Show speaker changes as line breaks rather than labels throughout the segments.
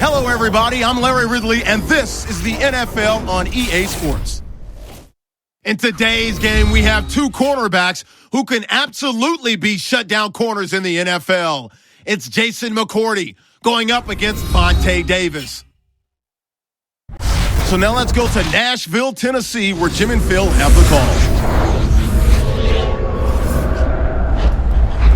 Hello, everybody. I'm Larry Ridley, and this is the NFL on EA Sports. In today's game, we have two quarterbacks who can absolutely be shutdown corners in the NFL. It's Jason McCourty going up against Vontae Davis. So now let's go to Nashville, Tennessee, where Jim and Phil have the call.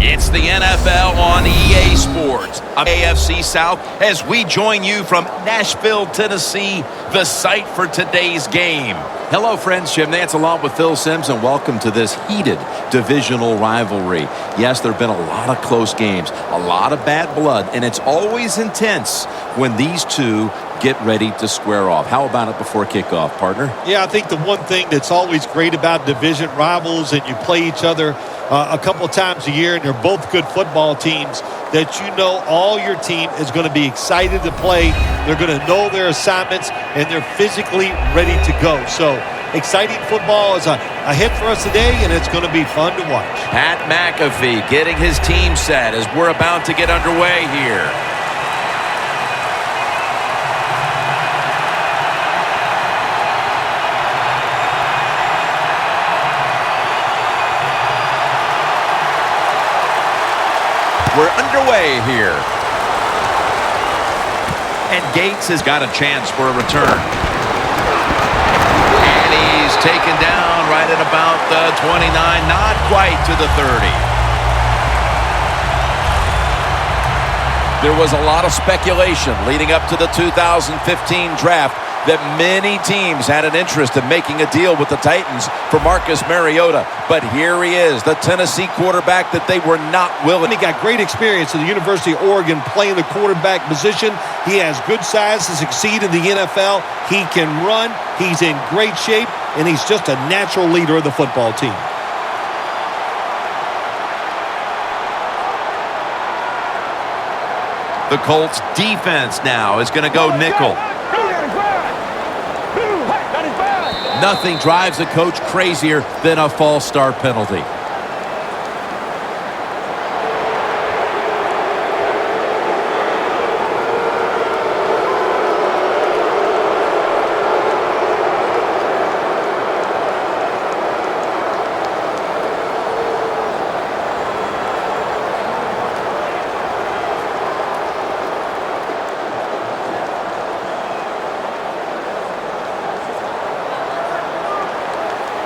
It's the NFL on EA Sports, AFC South, as we join you from Nashville, Tennessee, the site for today's game.
Hello, friends. Jim Nantz along with Phil Simms, and welcome to this heated divisional rivalry. Yes, there have been a lot of close games, a lot of bad blood, and it's always intense when these two get ready to square off. How about it before kickoff, partner?
Yeah, I think the one thing that's always great about division rivals, and you play each other a couple of times a year, and they're both good football teams, that you know all your team is going to be excited to play. They're going to know their assignments, and they're physically ready to go. So exciting football is a hit for us today, and it's going to be fun to watch.
Pat McAfee getting his team set as we're about to get underway here. We're underway here. And Gates has got a chance for a return. And he's taken down right at about the 29, not quite to the 30.
There was a lot of speculation leading up to the 2015 draft that many teams had an interest in making a deal with the Titans for Marcus Mariota. But here he is, the Tennessee quarterback that they were not willing.
He got great experience at the University of Oregon playing the quarterback position. He has good size to succeed in the NFL. He can run. He's in great shape, and he's just a natural leader of the football team.
The Colts defense now is going to go nickel.
Nothing drives a coach crazier than a false start penalty.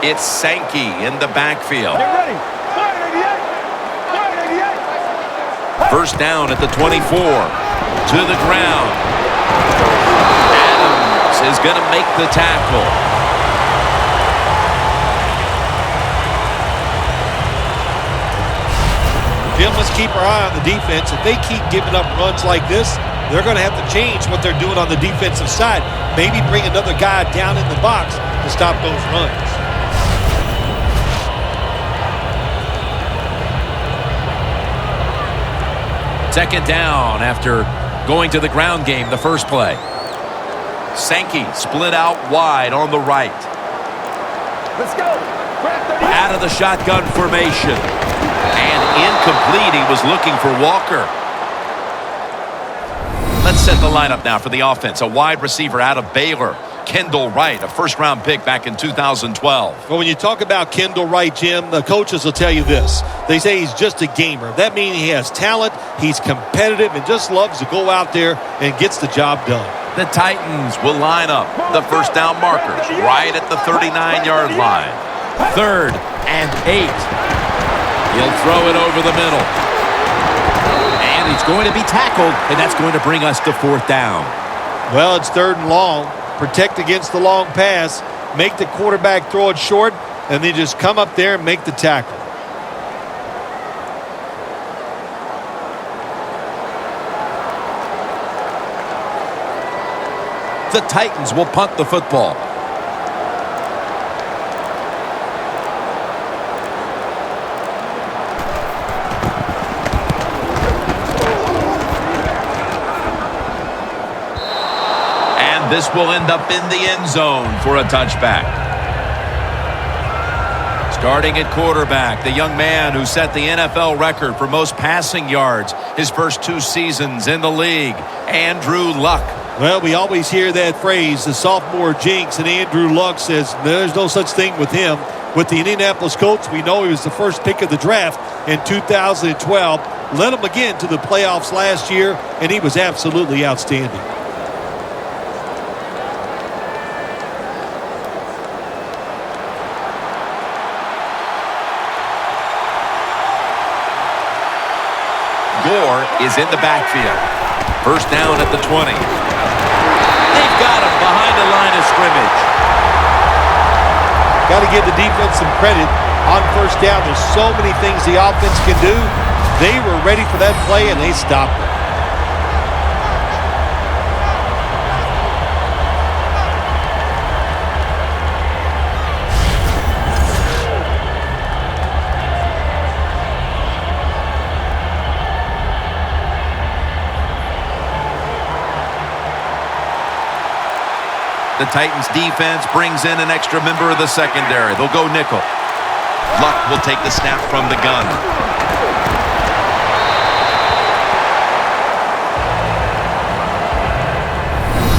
It's Sankey in the backfield.
Get ready. 188.
First down at the 24. To the ground. Adams is going to make the tackle.
Jim, let's keep our eye on the defense. If they keep giving up runs like this, they're going to have to change what they're doing on the defensive side. Maybe bring another guy down in the box to stop those runs.
Second down after going to the ground game the first play.
Sankey split out wide on the right.
Let's go.
Out of the shotgun formation.
And incomplete. He was looking for Walker. Let's set the lineup now for the offense. A wide receiver out of Baylor, Kendall Wright, a first-round pick back in 2012.
Well, when you talk about Kendall Wright, Jim, the coaches will tell you this. They say he's just a gamer. That means he has talent, he's competitive, and just loves to go out there and gets the job done.
The Titans will line up the first down markers right at the 39-yard line.
3rd and 8. He'll throw it over the middle. And he's going to be tackled, and that's going to bring us to 4th down.
Well, it's 3rd and long. Protect against the long pass. Make the quarterback throw it short, and then just come up there and make the tackle.
The Titans will punt the football.
And this will end up in the end zone for a touchback. Starting at quarterback, the young man who set the NFL record for most passing yards his first 2 seasons in the league, Andrew Luck.
Well, we always hear that phrase, the sophomore jinx, and Andrew Luck says there's no such thing with him. With the Indianapolis Colts, we know he was the first pick of the draft in 2012. Led them again to the playoffs last year, and he was absolutely outstanding.
Gore is in the backfield. First down at the 20. They've got him behind the line of scrimmage.
Got to give the defense some credit on first down. There's so many things the offense can do. They were ready for that play, and they stopped it.
The Titans defense brings in an extra member of the secondary. They'll go nickel. Luck will take the snap from the gun.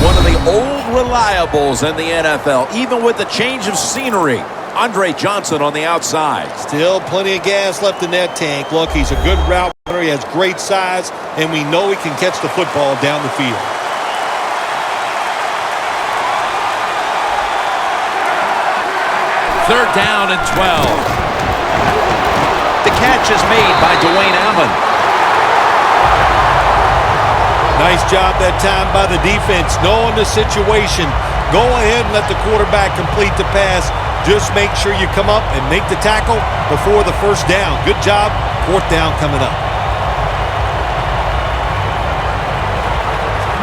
One of the old reliables in the NFL, even with the change of scenery. Andre Johnson on the outside.
Still plenty of gas left in that tank. Look, he's a good route runner. He has great size, and we know he can catch the football down the field.
Third down and 12. The catch is made by Dwayne Allen.
Nice job that time by the defense. Knowing the situation, go ahead and let the quarterback complete the pass. Just make sure you come up and make the tackle before the first down. Good job. Fourth down coming up.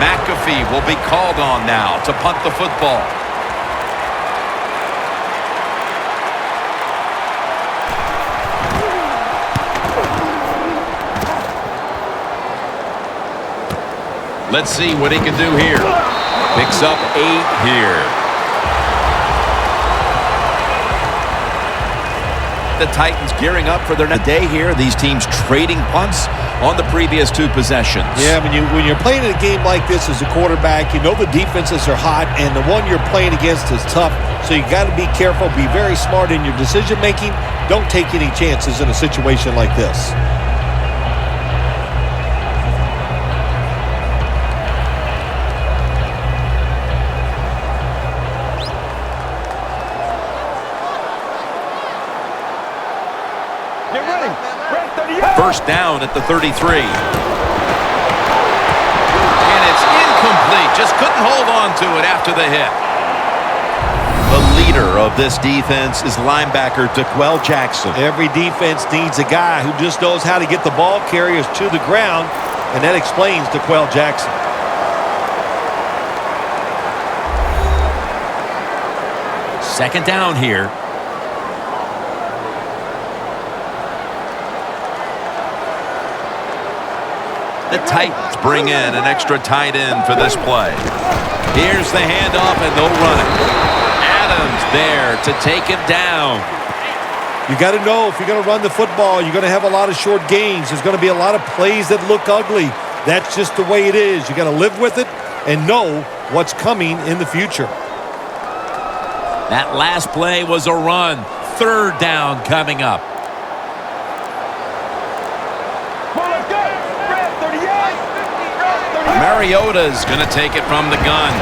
McAfee will be called on now to punt the football. Let's see what he can do here. Picks up 8 here. The Titans gearing up for their next day here. These teams trading punts on the previous 2 possessions.
Yeah, when you're playing a game like this as a quarterback, you know the defenses are hot, and the one you're playing against is tough. So you got to be careful, be very smart in your decision making. Don't take any chances in a situation like this.
First down at the 33. And it's incomplete. Just couldn't hold on to it after the hit. The leader of this defense is linebacker DeQuell Jackson.
Every defense needs a guy who just knows how to get the ball carriers to the ground, and that explains DeQuell Jackson.
Second down here. The Titans bring in an extra tight end for this play. Here's the handoff, and they'll run it. Adams there to take him down.
You got to know if you're going to run the football, you're going to have a lot of short gains. There's going to be a lot of plays that look ugly. That's just the way it is. You got to live with it and know what's coming in the future.
That last play was a run. Third down coming up. Mariota's going to take it from the gun.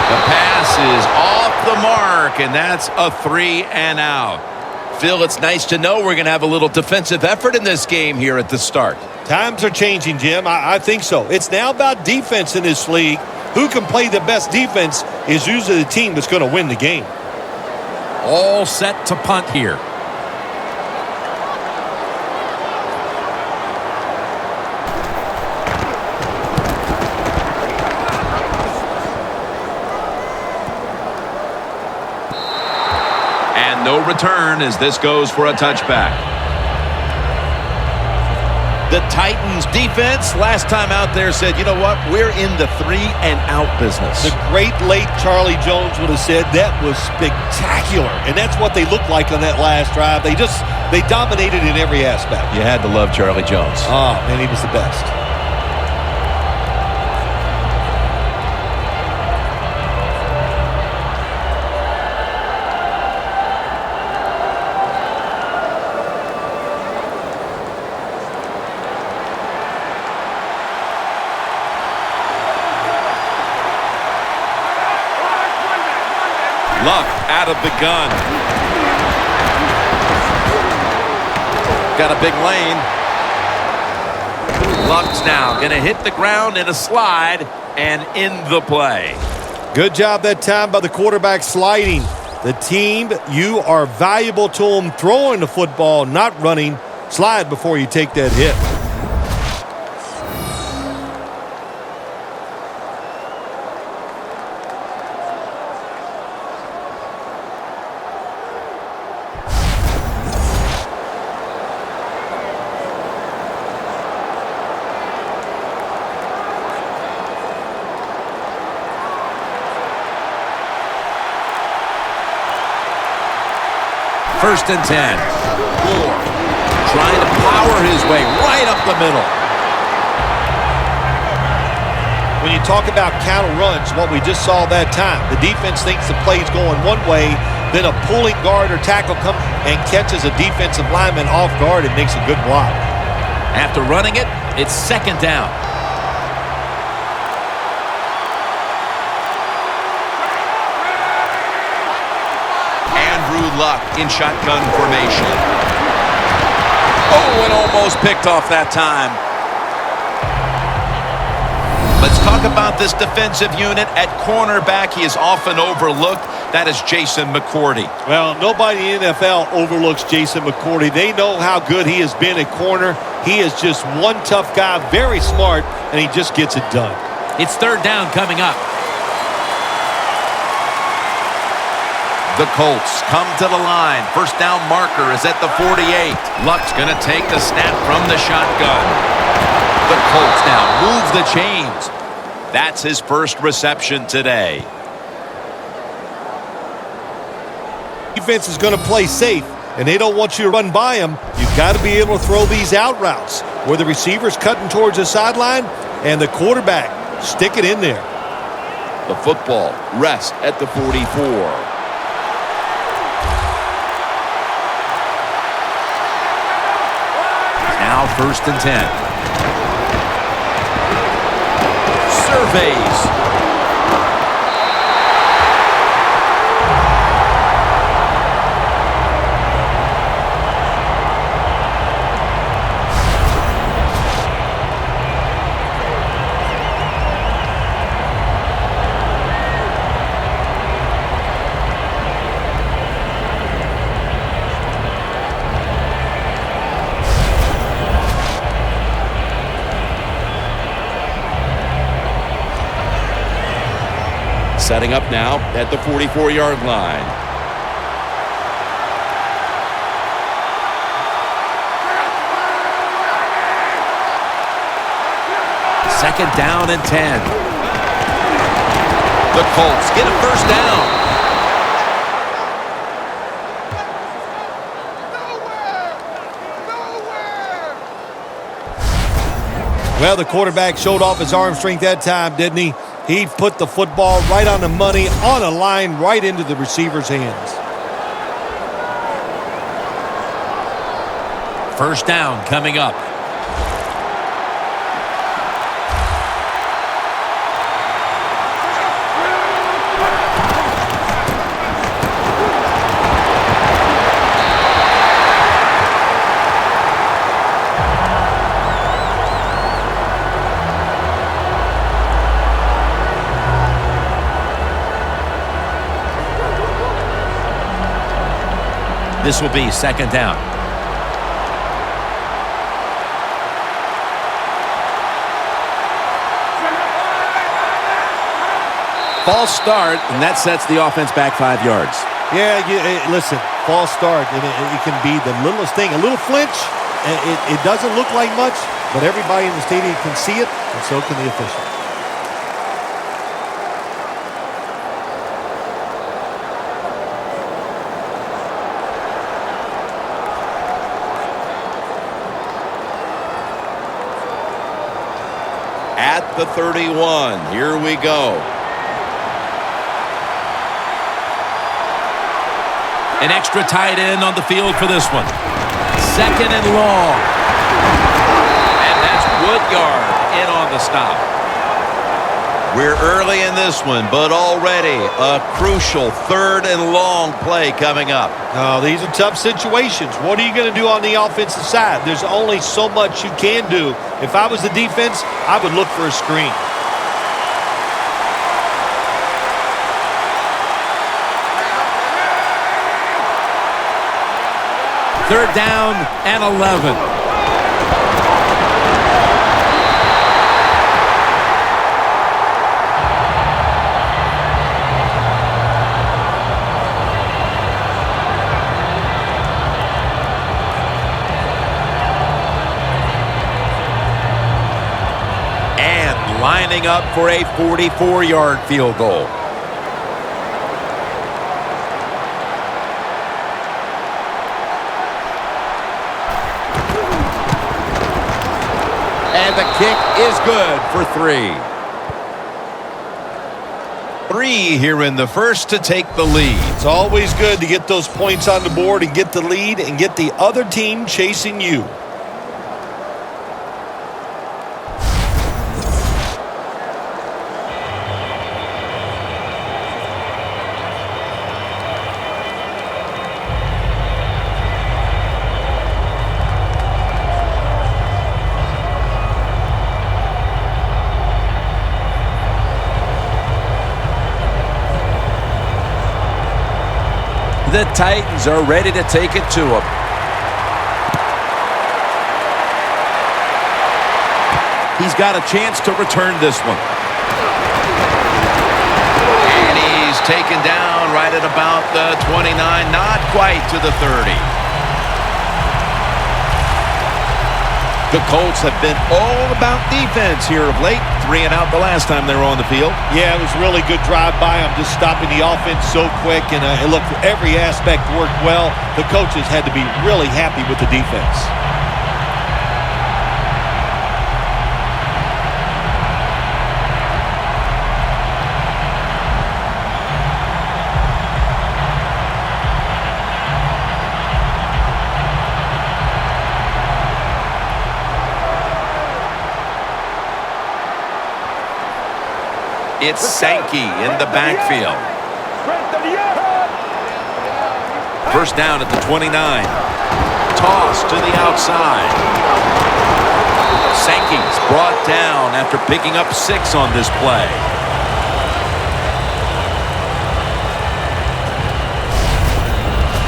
The pass is off the mark, and that's a 3 and out. Phil, it's nice to know we're going to have a little defensive effort in this game here at the start.
Times are changing, Jim. I think so. It's now about defense in this league. Who can play the best defense is usually the team that's going to win the game.
All set to punt here. No return as this goes for a touchback. The Titans defense last time out there said, you know what, we're in the 3-and-out business.
The great late Charlie Jones would have said that was spectacular, and that's what they looked like on that last drive. They dominated in every aspect.
You had to love Charlie Jones.
Oh, man, he was the best.
Luck out of the gun. Got a big lane. Luck's now going to hit the ground in a slide and in the play.
Good job that time by the quarterback sliding. The team, you are valuable to them throwing the football, not running. Slide before you take that hit.
First and 10. Moore trying to power his way right up the middle.
When you talk about counter runs, what we just saw that time, the defense thinks the play's going one way, then a pulling guard or tackle comes and catches a defensive lineman off guard and makes a good block.
After running it, it's second down. Luck in shotgun formation. Oh, and almost picked off that time. Let's talk about this defensive unit. At cornerback, he is often overlooked. That is Jason McCourty.
Well, nobody in the NFL overlooks Jason McCourty. They know how good he has been at corner. He is just one tough guy, very smart, and he just gets it done.
It's third down coming up. The Colts come to the line. First down marker is at the 48. Luck's going to take the snap from the shotgun. The Colts now move the chains. That's his first reception today.
Defense is going to play safe, and they don't want you to run by them. You've got to be able to throw these out routes where the receiver's cutting towards the sideline and the quarterback stick it in there.
The football rests at the 44. Now first and 10. Surveys. Setting up now at the 44-yard line. Second down and 10. The Colts get a first down.
Well, the quarterback showed off his arm strength that time, didn't he? He put the football right on the money, on a line, right into the receiver's hands.
First down coming up. This will be second down. False start, and that sets the offense back 5 yards.
Yeah, listen, false start, and it can be the littlest thing. A little flinch, it doesn't look like much, but everybody in the stadium can see it, and so can the official.
At the 31, here we go. An extra tight end on the field for this one. Second and long. And that's Woodyard in on the stop. We're early in this one, but already a crucial 3rd and long play coming up.
Oh, these are tough situations. What are you going to do on the offensive side? There's only so much you can do. If I was the defense, I would look for a screen.
Third down and 11. Lining up for a 44-yard field goal. And the kick is good for 3. 3 here in the first to take the lead.
It's always good to get those points on the board and get the lead and get the other team chasing you.
The Titans are ready to take it to him. He's got a chance to return this one. And he's taken down right at about the 29, not quite to the 30. The Colts have been all about defense here of late. 3 and out the last time they were on the field.
Yeah, it was a really good drive by them, just stopping the offense so quick. And look, every aspect worked well. The coaches had to be really happy with the defense.
It's Sankey in the backfield. First down at the 29. Toss to the outside. Sankey's brought down after picking up 6 on this play.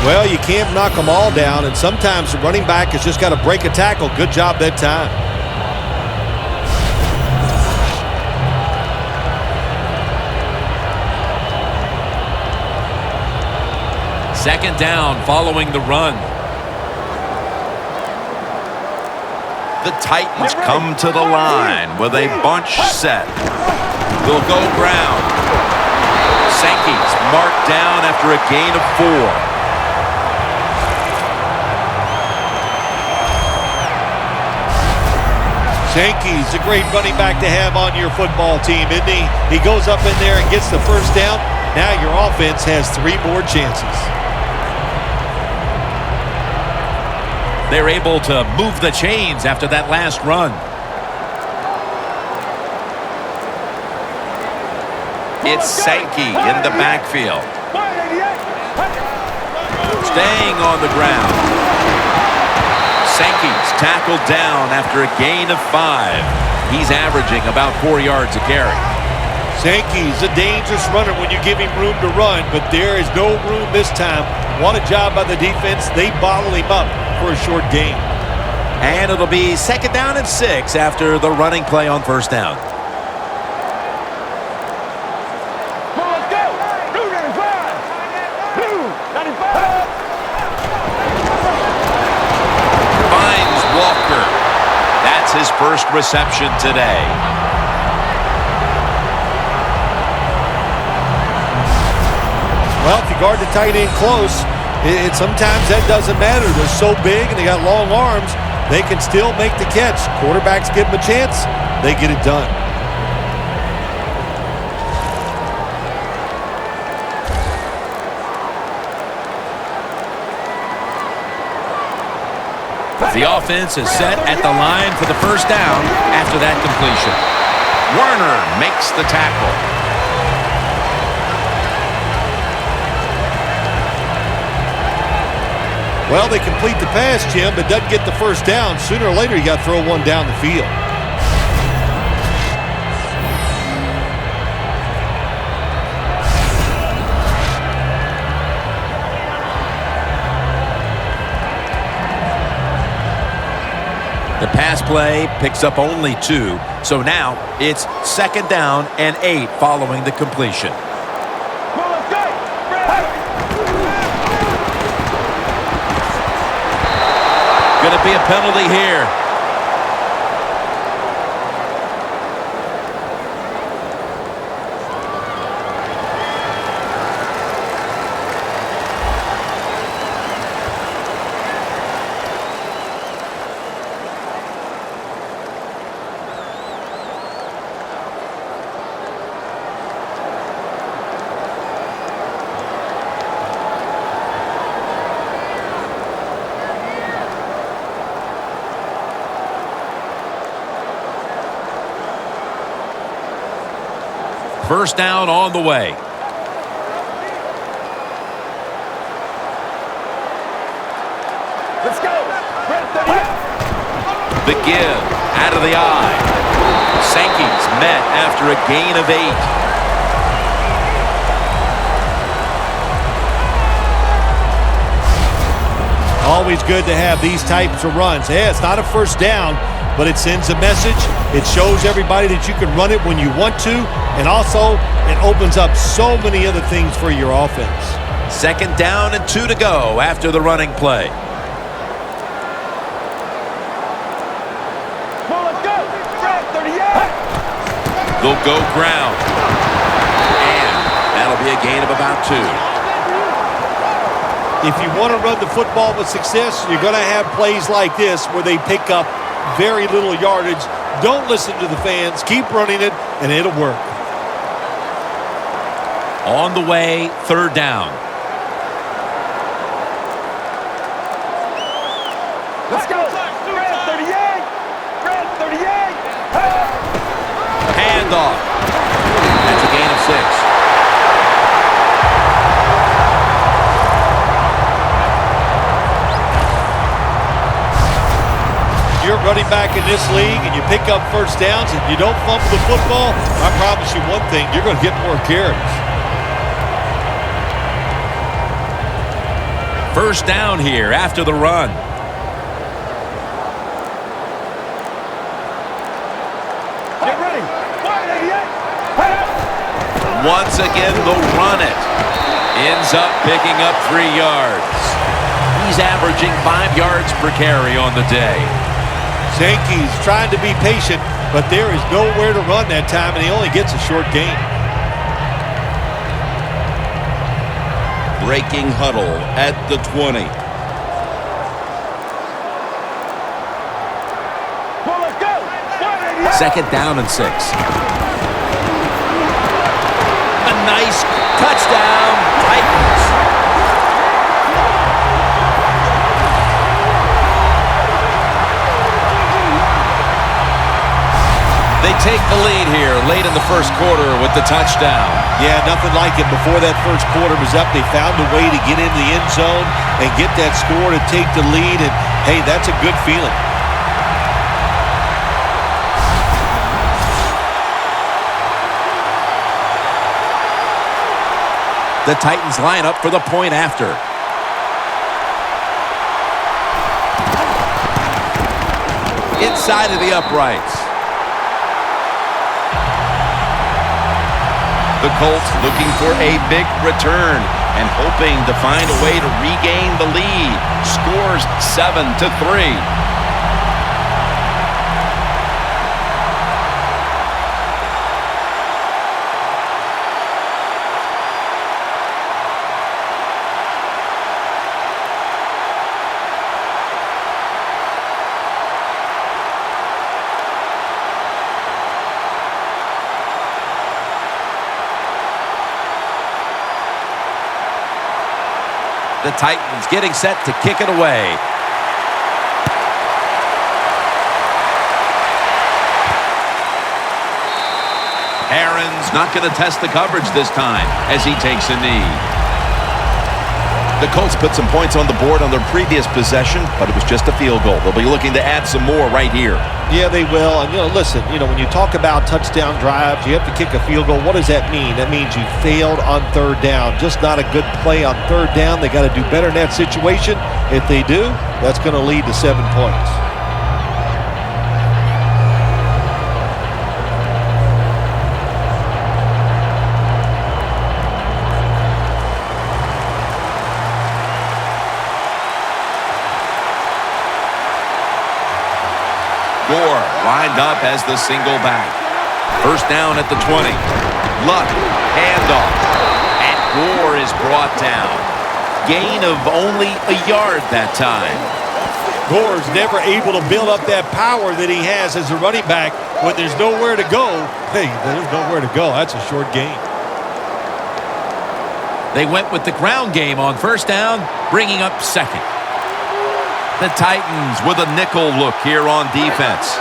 Well, you can't knock them all down, and sometimes the running back has just got to break a tackle. Good job that time.
Second down following the run. The Titans come to the line with a bunch set. They'll go ground. Sankey's marked down after a gain of 4.
Sankey's a great running back to have on your football team, isn't he? He goes up in there and gets the first down. Now your offense has 3 more chances.
They're able to move the chains after that last run. It's Sankey in the backfield. Staying on the ground. Sankey's tackled down after a gain of 5. He's averaging about 4 yards a carry.
Sankey's a dangerous runner when you give him room to run, but there is no room this time. What a job by the defense. They bottle him up for a short gain.
And it'll be second down and 6 after the running play on first down. Finds Walker. That's his first reception today.
Well, if you guard the tight end close, sometimes that doesn't matter. They're so big and they got long arms, they can still make the catch. Quarterbacks give them a chance, they get it done.
The offense is set at the line for the first down after that completion. Werner makes the tackle.
Well, they complete the pass, Jim, but doesn't get the first down. Sooner or later, you got to throw one down the field.
The pass play picks up only 2, so now it's 2nd down and 8 following the completion. Going to be a penalty here. First down on the way.
Let's go.
The give out of the eye. Sankey's met after a gain of 8.
Always good to have these types of runs. Yeah, it's not a first down, but it sends a message. It shows everybody that you can run it when you want to, and also it opens up so many other things for your offense.
2nd down and 2 to go after the running play.
Well, let's go. 38.
They'll go ground. And that'll be a gain of about 2.
If you want to run the football with success, you're going to have plays like this where they pick up very little yardage. Don't listen to the fans. Keep running it, and it'll work.
On the way, 3rd down.
Let's go. 38. 38.
Handoff. That's a gain of 6.
You're running back in this league and you pick up first downs and you don't fumble the football, I promise you one thing, you're going to get more carries.
First down here after the run.
Get ready. 188.
Once again, they'll run it. Ends up picking up 3 yards. He's averaging 5 yards per carry on the day.
Sankey's trying to be patient, but there is nowhere to run that time, and he only gets a short gain.
Breaking huddle at the 20.
Well, let's go. 188.
2nd down and 6. A nice touchdown, Titans. They take the lead here late in the first quarter with the touchdown.
Yeah, nothing like it. Before that first quarter was up, they found a way to get into the end zone and get that score to take the lead, and, hey, that's a good feeling.
The Titans line up for the point after. Inside of the uprights. The Colts looking for a big return and hoping to find a way to regain the lead. Scores 7-3. The Titans getting set to kick it away. Aaron's not going to test the coverage this time as he takes a knee.
The Colts put some points on the board on their previous possession, but it was just a field goal. They'll be looking to add some more right here.
Yeah, they will. And, listen, when you talk about touchdown drives, you have to kick a field goal. What does that mean? That means you failed on third down. Just not a good play on third down. They got to do better in that situation. If they do, that's going to lead to 7 points.
Gore lined up as the single back. First down at the 20. Luck, handoff, and Gore is brought down. Gain of only a yard that time.
Gore's never able to build up that power that he has as a running back when there's nowhere to go. Hey, there's nowhere to go. That's a short gain.
They went with the ground game on first down, bringing up second. The Titans with a nickel look here on defense.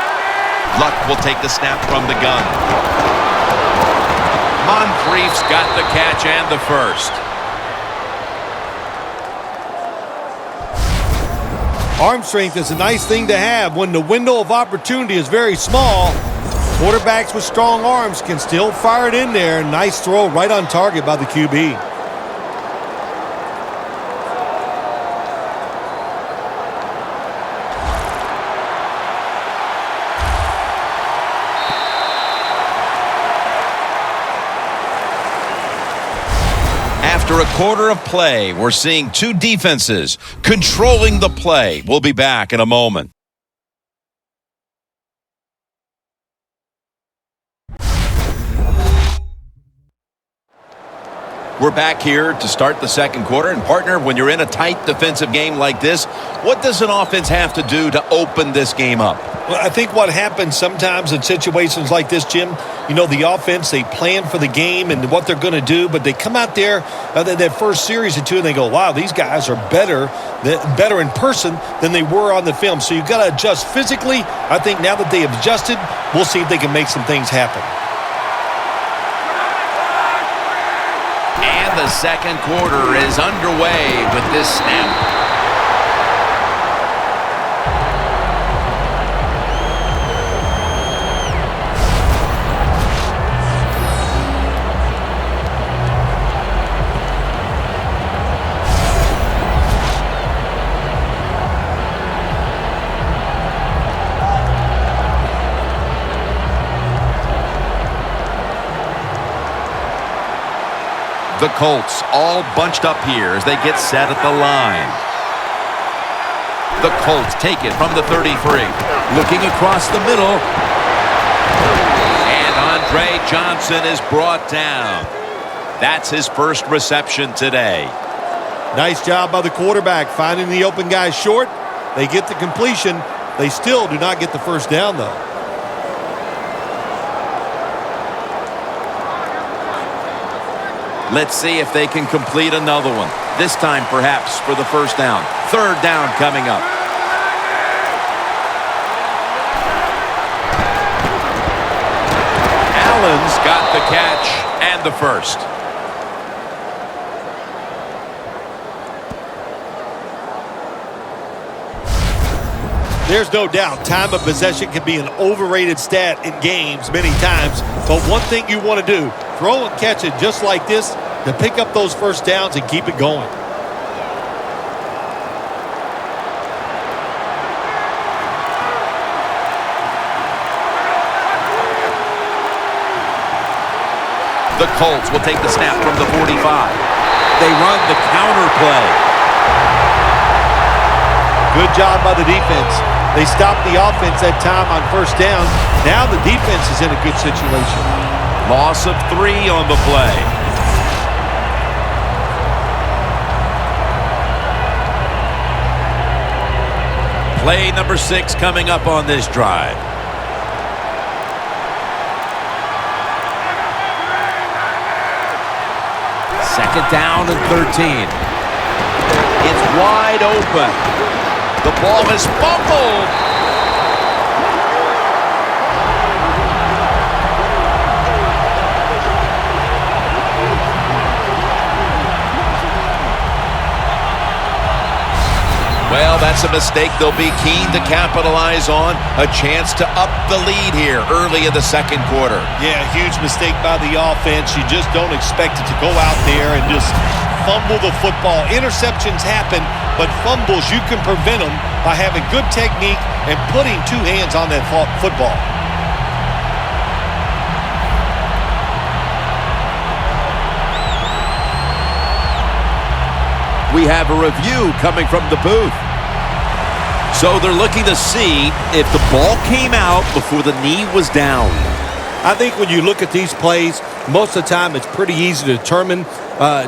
Luck will take the snap from the gun. Moncrief's got the catch and the first.
Arm strength is a nice thing to have when the window of opportunity is very small. Quarterbacks with strong arms can still fire it in there. Nice throw right on target by the QB.
After a quarter of play, we're seeing two defenses controlling the play. We'll be back in a moment. We're back here to start the second quarter. And, partner, when you're in a tight defensive game like this, what does an offense have to do to open this game up?
Well, I think what happens sometimes in situations like this, Jim, the offense, they plan for the game and what they're going to do, but they come out there that first series or two and they go, wow, these guys are better in person than they were on the film. So you've got to adjust physically. I think now that they have adjusted, we'll see if they can make some things happen.
And the second quarter is underway with this snap. The Colts all bunched up here as they get set at the line. The Colts take it from the 33. Looking across the middle. And Andre Johnson is brought down. That's his first reception today.
Nice job by the quarterback finding the open guy short. They get the completion. They still do not get the first down, though.
Let's see if they can complete another one. This time, perhaps, for the first down. Third down coming up. Allen's got the catch and the first.
There's no doubt time of possession can be an overrated stat in games many times, but one thing you want to do, throw and catch it just like this to pick up those first downs and keep it going.
The Colts will take the snap from the 45. They run the counter play.
Good job by the defense. They stopped the offense that time on first down. Now the defense is in a good situation.
Loss of 3 on the play. Play number 6 coming up on this drive. Second down and 13. It's wide open. The ball is fumbled. That's a mistake they'll be keen to capitalize on. A chance to up the lead here early in the second quarter.
Yeah, huge mistake by the offense. You just don't expect it to go out there and just fumble the football. Interceptions happen, but fumbles, you can prevent them by having good technique and putting two hands on that football.
We have a review coming from the booth. So they're looking to see if the ball came out before the knee was down.
I think when you look at these plays, most of the time it's pretty easy to determine.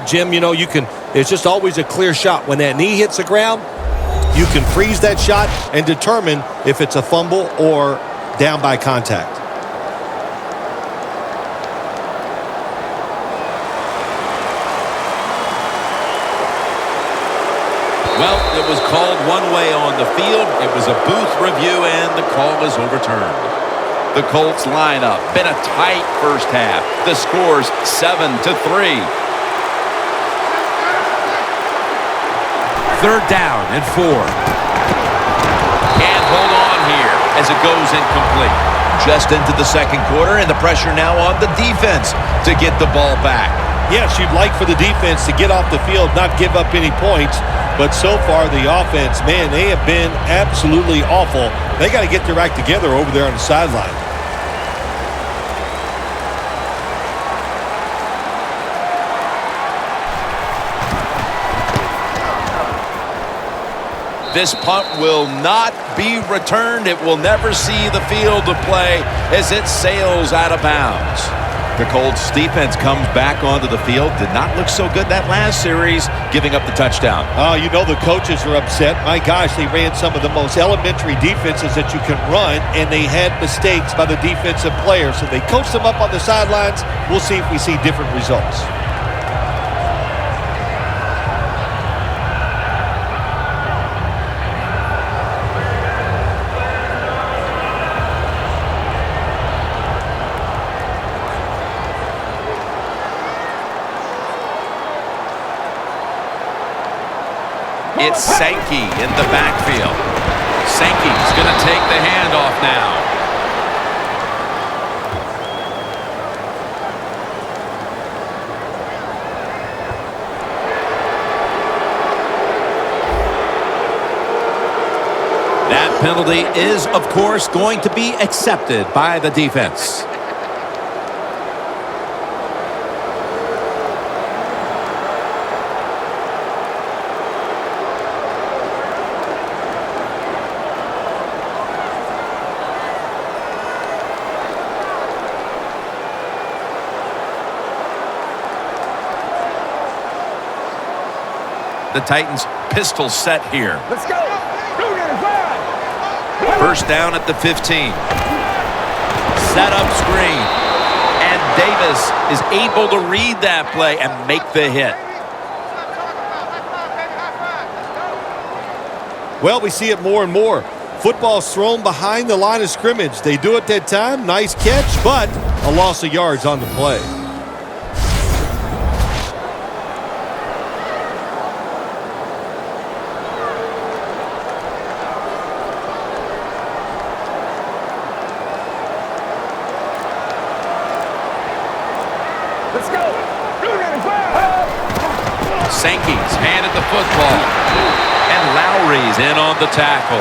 Jim, you know, it's just always a clear shot. When that knee hits the ground, you can freeze that shot and determine if it's a fumble or down by contact.
Well, it was called one way on the field. It was a booth review, and the call is overturned. The Colts line up. Been a tight first half. The score's 7-3. Third down and 4. Can't hold on here as it goes incomplete. Just into the second quarter, and the pressure now on the defense to get the ball back.
Yes, you'd like for the defense to get off the field, not give up any points. But so far, the offense, man, they have been absolutely awful. They got to get their act together over there on the sideline.
This punt will not be returned. It will never see the field of play as it sails out of bounds. The Colts defense comes back onto the field. Did not look so good that last series, giving up the touchdown.
Oh, you know the coaches are upset. My gosh, they ran some of the most elementary defenses that you can run, and they had mistakes by the defensive players. So they coached them up on the sidelines. We'll see if we see different results.
It's Sankey in the backfield. Sankey's going to take the handoff now. That penalty is, of course, going to be accepted by the defense. The Titans pistol set here.
Let's go.
First down at the 15. Set up screen. And Davis is able to read that play and make the hit.
Well, we see it more and more. Football's thrown behind the line of scrimmage. They do it that time. Nice catch, but a loss of yards on the play.
Sankey's handed the football. And Lowry's in on the tackle.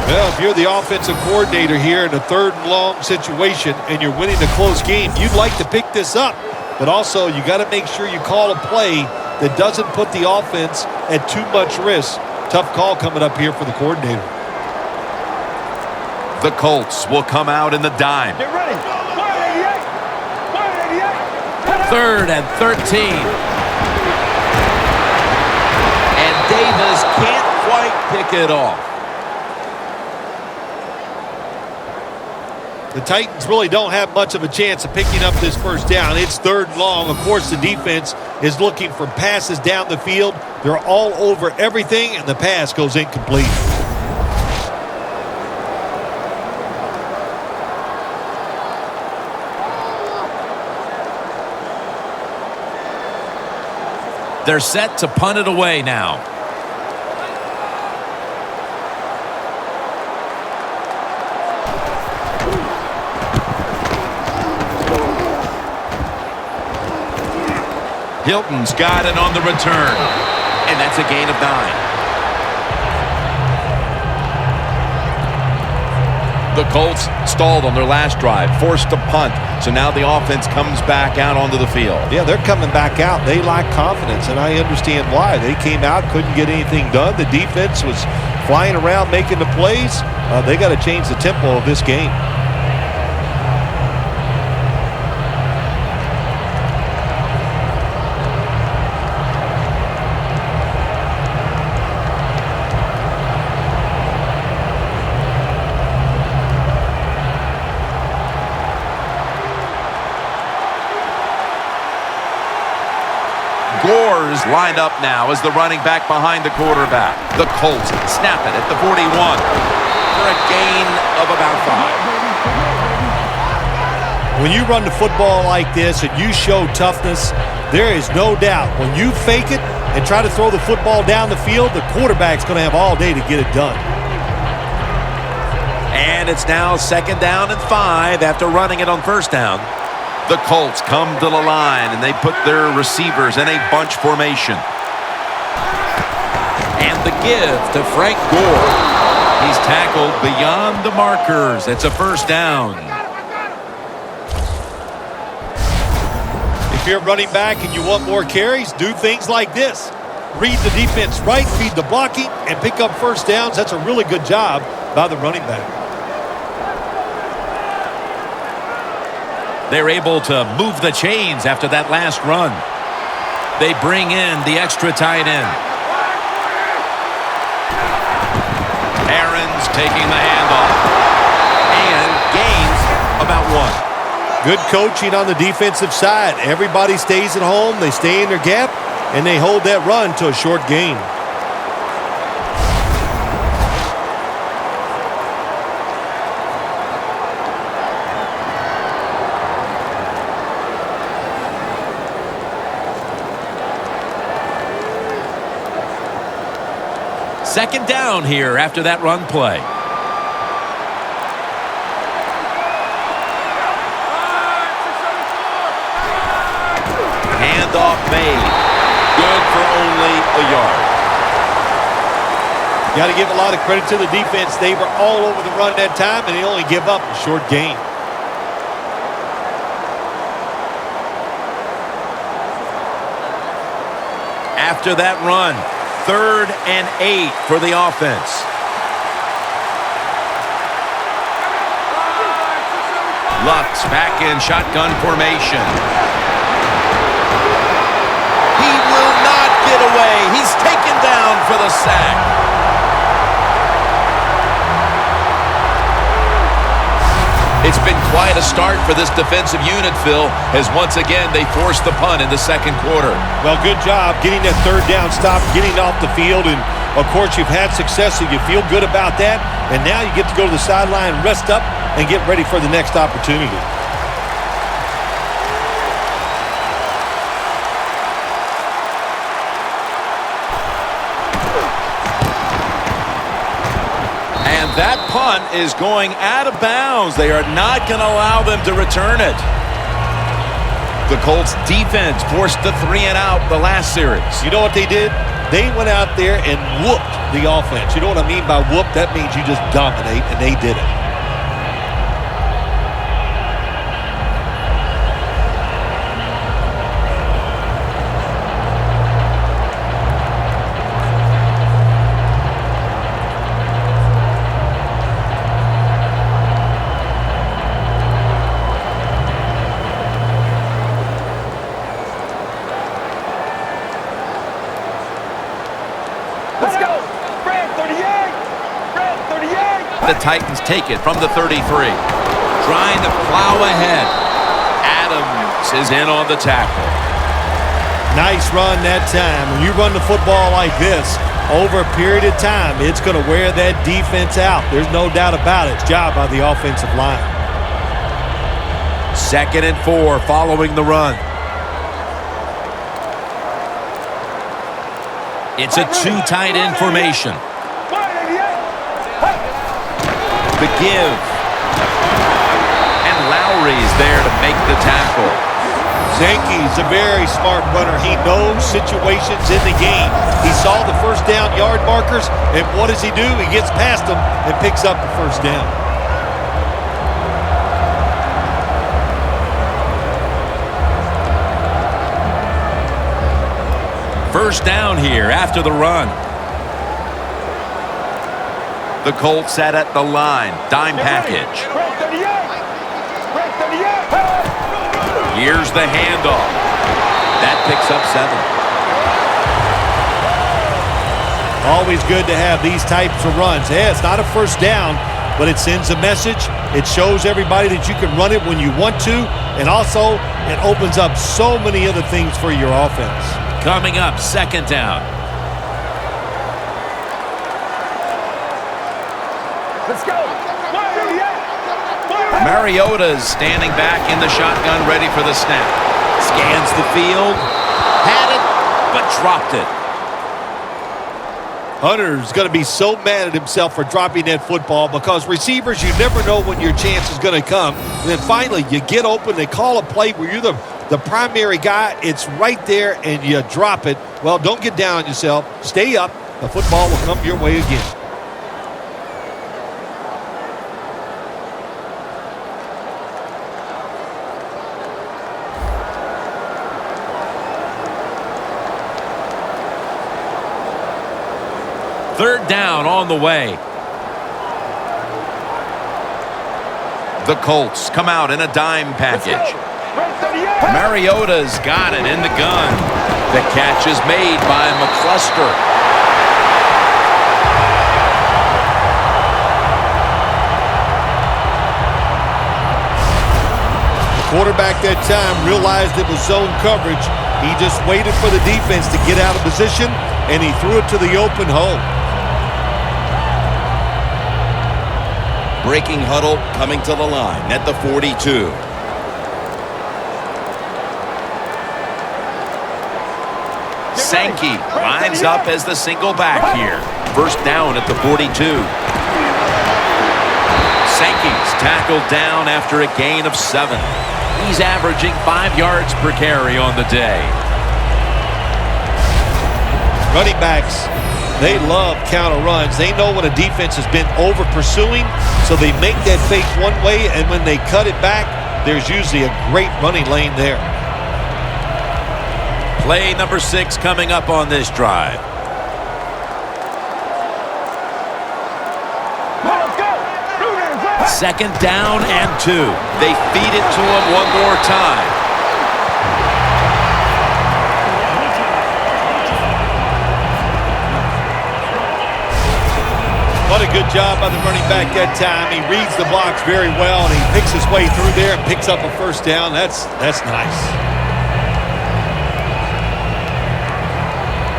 Well, if you're the offensive coordinator here in a third and long situation and you're winning a close game, you'd like to pick this up. But also, you got to make sure you call a play that doesn't put the offense at too much risk. Tough call coming up here for the coordinator.
The Colts will come out in the dime.
Get ready. 188. 188.
Third and 13. And Davis can't quite pick it off.
The Titans really don't have much of a chance of picking up this first down. It's third and long. Of course, the defense is looking for passes down the field. They're all over everything, and the pass goes incomplete.
They're set to punt it away now. Hilton's got it on the return. And that's a gain of 9. The Colts stalled on their last drive, forced to punt. So now the offense comes back out onto the field.
Yeah, they're coming back out. They lack confidence, and I understand why. They came out, couldn't get anything done. The defense was flying around making the plays. They got to change the tempo of this game.
Gore's lined up now as the running back behind the quarterback. The Colts snap it at the 41 for a gain of about 5.
When you run the football like this and you show toughness, there is no doubt when you fake it and try to throw the football down the field, the quarterback's going to have all day to get it done.
And it's now 2nd down and 5 after running it on 1st down. The Colts come to the line, and they put their receivers in a bunch formation. And the give to Frank Gore. He's tackled beyond the markers. It's a 1st down.
If you're running back and you want more carries, do things like this. Read the defense right, feed the blocking, and pick up 1st downs. That's a really good job by the running back.
They're able to move the chains after that last run. They bring in the extra tight end. Aaron's taking the handoff. And gains about 1.
Good coaching on the defensive side. Everybody stays at home. They stay in their gap, and they hold that run to a short gain.
Second down here after that run play. Handoff made. Good for only a yard.
Got to give a lot of credit to the defense. They were all over the run that time, and they only give up a short gain.
After that run, 3rd and 8 for the offense. Luck's back in shotgun formation. He will not get away. He's taken down for the sack. It's been quite a start for this defensive unit, Phil, as once again they forced the punt in the 2nd quarter.
Well, good job getting that 3rd down stop, getting off the field, and, of course, you've had success, so you feel good about that, and now you get to go to the sideline, rest up, and get ready for the next opportunity.
That punt is going out of bounds. They are not going to allow them to return it. The Colts defense forced the 3-and-out the last series.
You know what they did? They went out there and whooped the offense. You know what I mean by whoop? That means you just dominate, and they did it.
Let's go. Red 38. Red 38.
The Titans take it from the 33. Trying to plow ahead. Adams is in on the tackle.
Nice run that time. When you run the football like this, over a period of time, it's going to wear that defense out. There's no doubt about it. It's job by the offensive line.
2nd and 4 following the run. It's a too tight end formation. The give. And Lowry's there to make the tackle.
Zanke's a very smart runner. He knows situations in the game. He saw the first down yard markers, and what does he do? He gets past them and picks up the first down.
First down here after the run. The Colts set at the line. Dime package. Here's the handoff. That picks up 7.
Always good to have these types of runs. Yeah, it's not a first down, but it sends a message. It shows everybody that you can run it when you want to, and also it opens up so many other things for your offense.
Coming up, second down.
Let's go.
Mariota's standing back in the shotgun, ready for the snap. Scans the field. Had it, but dropped it.
Hunter's going to be so mad at himself for dropping that football because receivers, you never know when your chance is going to come. And then finally, you get open, they call a play where you're the primary guy. It's right there, and you drop it. Well, don't get down on yourself. Stay up. The football will come your way again.
Third down on the way. The Colts come out in a dime package. Mariota's got it in the gun. The catch is made by McCluster.
The quarterback that time realized it was zone coverage. He just waited for the defense to get out of position, and he threw it to the open hole.
Breaking huddle coming to the line at the 42.
Sankey lines up as the single back here. First down at the 42. Sankey's tackled down after a gain of 7. He's averaging 5 yards per carry on the day.
Running backs, they love counter runs. They know when a defense has been over pursuing, so they make that fake one way, and when they cut it back, there's usually a great running lane there.
Play number 6 coming up on this drive. Second down and 2. They feed it to him one more time.
What a good job by the running back that time. He reads the blocks very well, and he picks his way through there and picks up a first down. That's nice.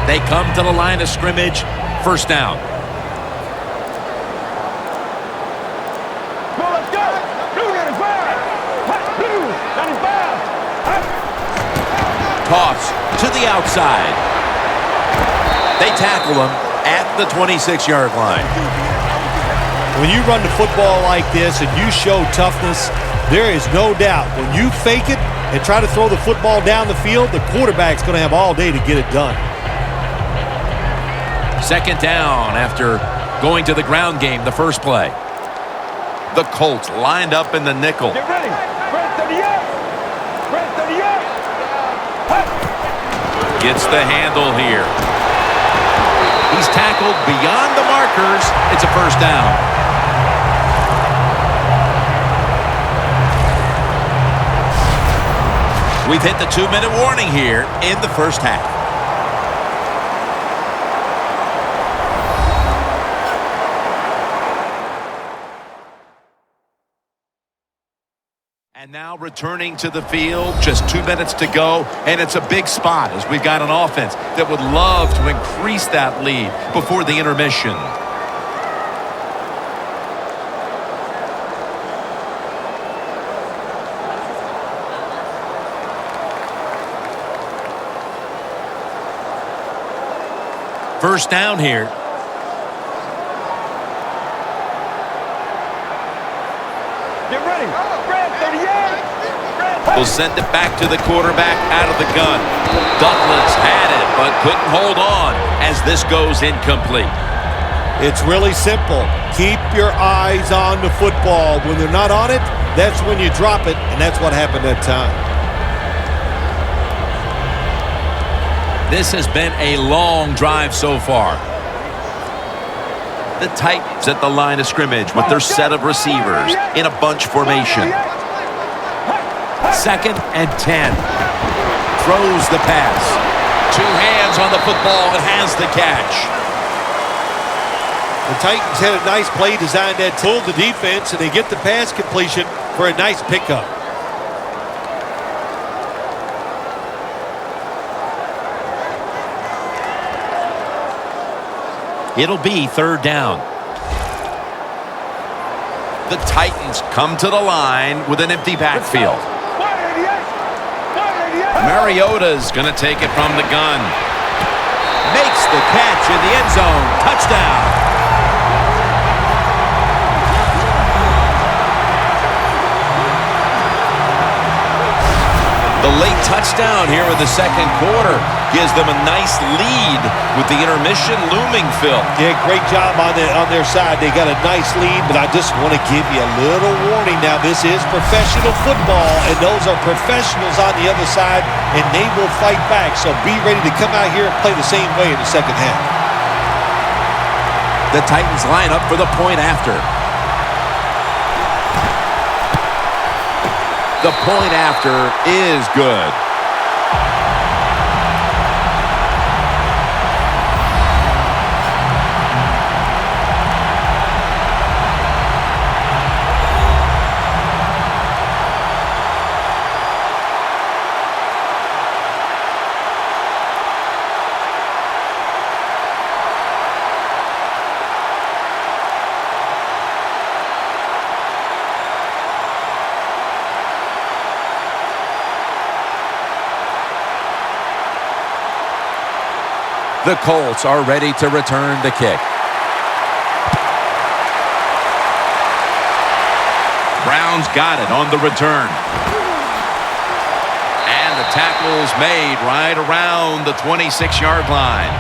They come to the line of scrimmage. First down. Toss to the outside. They tackle him at the 26-yard line.
When you run the football like this and you show toughness, there is no doubt when you fake it and try to throw the football down the field, the quarterback's going to have all day to get it done.
Second down after going to the ground game the first play. The Colts lined up in the nickel.
Get ready. Spread 38. Spread 38.
Gets the handle here. He's tackled beyond the markers. It's a first down. We've hit the 2-minute warning here in the first half. And now returning to the field, just 2 minutes to go, and it's a big spot as we've got an offense that would love to increase that lead before the intermission. First down here.
Get ready. Red 38.
Will send it back to the quarterback out of the gun. Douglas had it, but couldn't hold on as this goes incomplete.
It's really simple. Keep your eyes on the football. When they're not on it, that's when you drop it, and that's what happened that time.
This has been a long drive so far. The Titans at the line of scrimmage with their set of receivers in a bunch formation. 2nd and 10. Throws the pass. 2 hands on the football and has the catch.
The Titans had a nice play designed that pulled the defense, and they get the pass completion for a nice pickup.
It'll be 3rd down. The Titans come to the line with an empty backfield. Mariota's going to take it from the gun. Makes the catch in the end zone. Touchdown. The late touchdown here in the 2nd quarter gives them a nice lead with the intermission looming, Phil.
Yeah, great job on their side. They got a nice lead, but I just want to give you a little warning now. This is professional football, and those are professionals on the other side, and they will fight back. So be ready to come out here and play the same way in the 2nd half.
The Titans line up for the point after. The point after is good. The Colts are ready to return the kick. Brown's got it on the return. And the tackle's made right around the 26-yard line.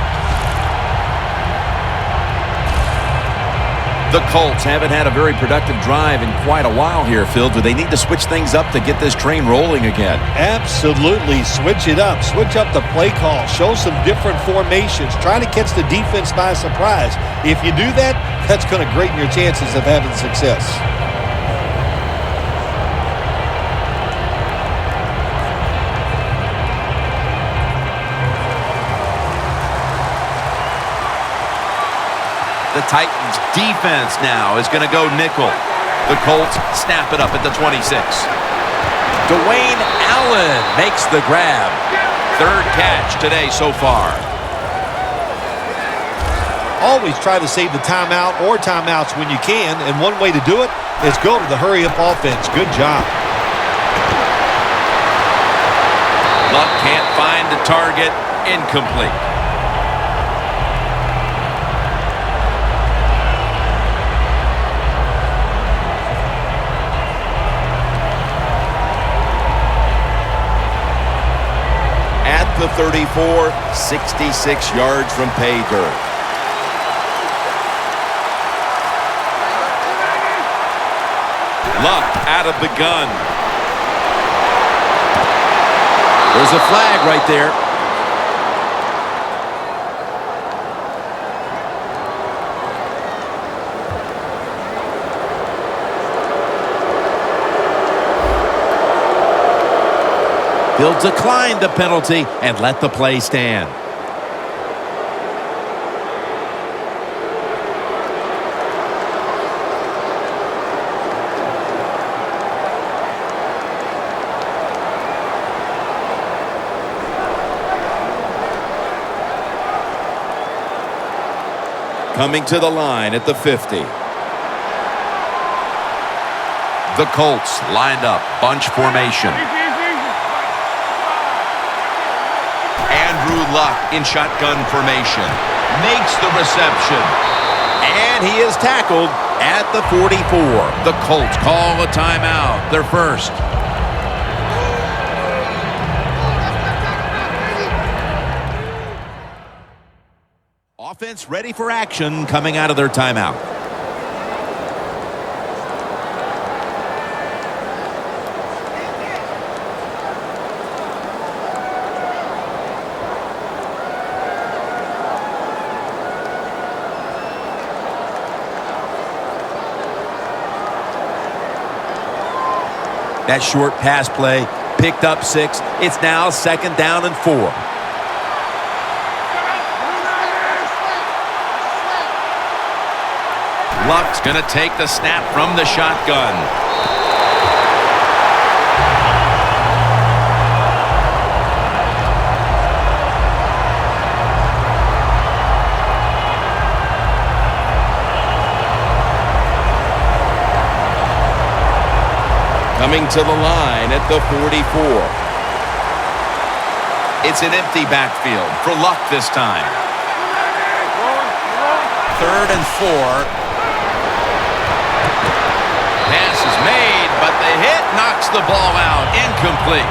The Colts haven't had a very productive drive in quite a while here, Phil. Do they need to switch things up to get this train rolling again?
Absolutely. Switch it up. Switch up the play call. Show some different formations. Try to catch the defense by surprise. If you do that, that's going to greaten your chances of having success.
The Titans defense now is going to go nickel. The Colts snap it up at the 26. Dwayne Allen makes the grab. 3rd catch today so far.
Always try to save the timeout or timeouts when you can, and one way to do it is go to the hurry-up offense. Good job.
Luck can't find the target. Incomplete. The 34, 66 yards from pay dirt. Luck out of the gun. There's a flag right there. He'll decline the penalty and let the play stand. Coming to the line at the 50. The Colts lined up, bunch formation. Luck in shotgun formation. Makes the reception. And he is tackled at the 44. The Colts call a timeout. Their first. Offense ready for action coming out of their timeout. That short pass play picked up 6. It's now 2nd down and 4. Luck's going to take the snap from the shotgun. Coming to the line at the 44. It's an empty backfield for Luck this time. 3rd and 4. Pass is made, but the hit knocks the ball out. Incomplete.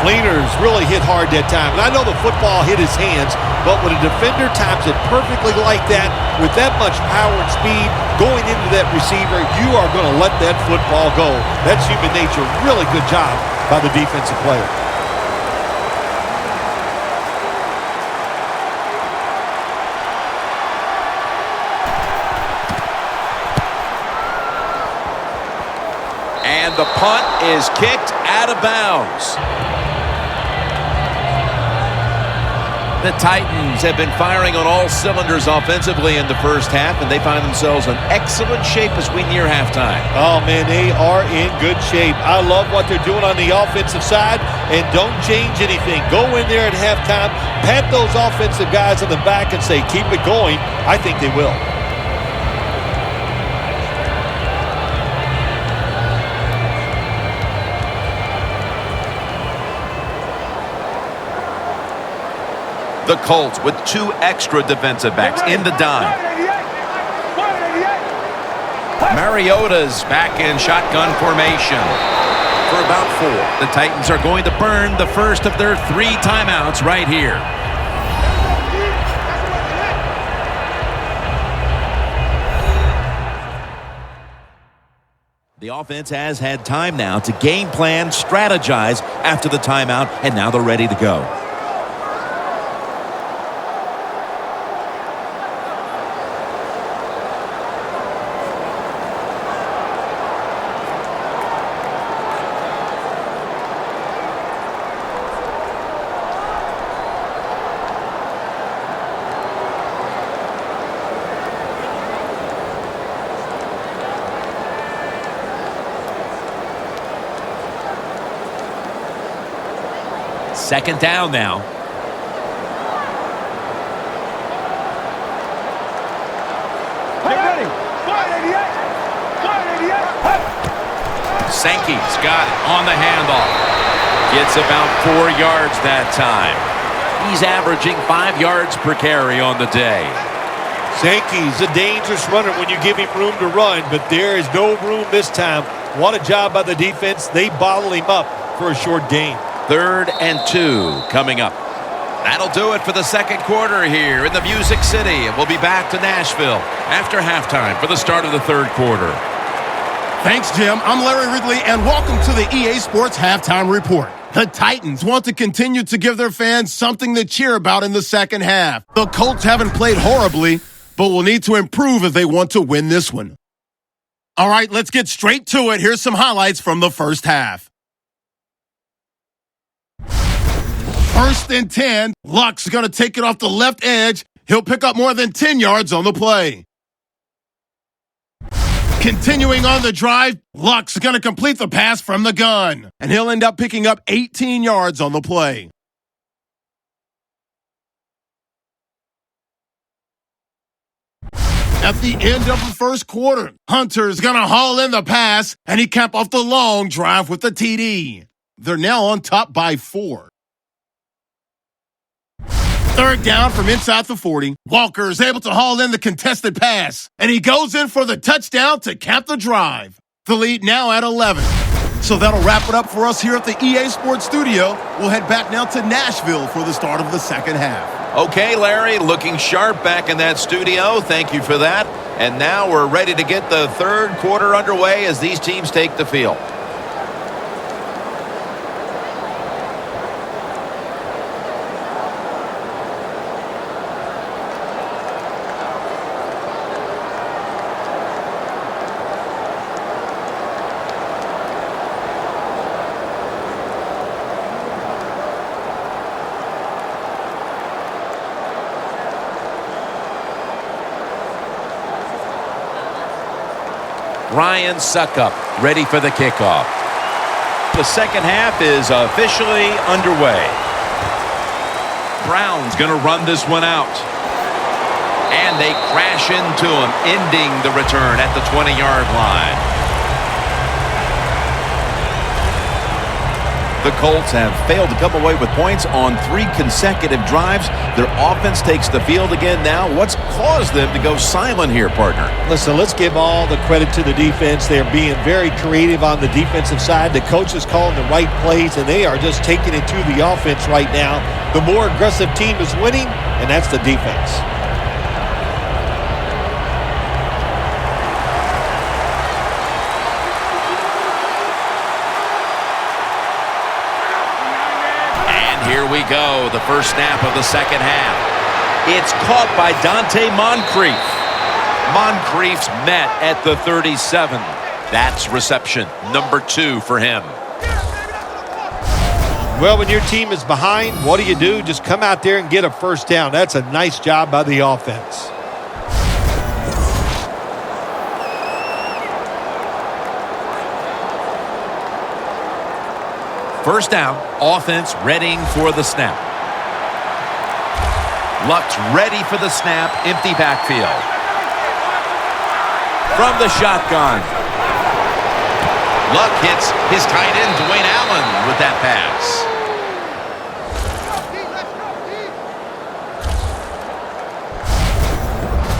Cleaners really hit hard that time. And I know the football hit his hands, but when a defender times it perfectly like that, with that much power and speed going into that receiver, you are going to let that football go. That's human nature. Really good job by the defensive player.
And the punt is kicked out of bounds. The Titans have been firing on all cylinders offensively in the first half, and they find themselves in excellent shape as we near halftime.
Oh, man, they are in good shape. I love what they're doing on the offensive side, and don't change anything. Go in there at halftime, pat those offensive guys on the back and say, keep it going. I think they will.
The Colts with 2 extra defensive backs in the dime. Mariota's back in shotgun formation for about 4. The Titans are going to burn the first of their 3 timeouts right here. The offense has had time now to game plan, strategize after the timeout, and now they're ready to go. Second down now. Sankey's got it on the handoff. Gets about 4 yards that time. He's averaging 5 yards per carry on the day.
Sankey's a dangerous runner when you give him room to run, but there is no room this time. What a job by the defense. They bottle him up for a short gain.
3rd and 2 coming up. That'll do it for the second quarter here in the Music City. And we'll be back to Nashville after halftime for the start of the third quarter.
Thanks, Jim. I'm Larry Ridley, and welcome to the EA Sports Halftime Report. The Titans want to continue to give their fans something to cheer about in the second half. The Colts haven't played horribly, but will need to improve if they want to win this one. All right, let's get straight to it. Here's some highlights from the first half. 1st and 10. Luck's going to take it off the left edge. He'll pick up more than 10 yards on the play. Continuing on the drive, Luck's going to complete the pass from the gun, and he'll end up picking up 18 yards on the play. At the end of the first quarter, Hunter's going to haul in the pass, and he capped off the long drive with the TD. They're now on top by 4. Third down from inside the 40. Walker is able to haul in the contested pass, and he goes in for the touchdown to cap the drive. The lead now at 11. So that'll wrap it up for us here at the EA Sports Studio. We'll head back now to Nashville for the start of the second half.
Okay, Larry, looking sharp back in that studio. Thank you for that. And now we're ready to get the third quarter underway as these teams take the field. Ryan Suckup ready for the kickoff. The second half is officially underway. Brown's going to run this one out. And they crash into him, ending the return at the 20-yard line. The Colts have failed to come away with points on 3 consecutive drives. Their offense takes the field again now. What's caused them to go silent here, partner?
Listen, let's give all the credit to the defense. They're being very creative on the defensive side. The coach is calling the right plays, and they are just taking it to the offense right now. The more aggressive team is winning, and that's the defense.
Here we go, the first snap of the second half. It's caught by Dante Moncrief. Moncrief's met at the 37. That's reception number 2 for him.
Well, when your team is behind, what do? Just come out there and get a first down. That's a nice job by the offense.
First down, offense readying for the snap. Luck's ready for the snap, empty backfield. From the shotgun. Luck hits his tight end, Dwayne Allen, with that pass.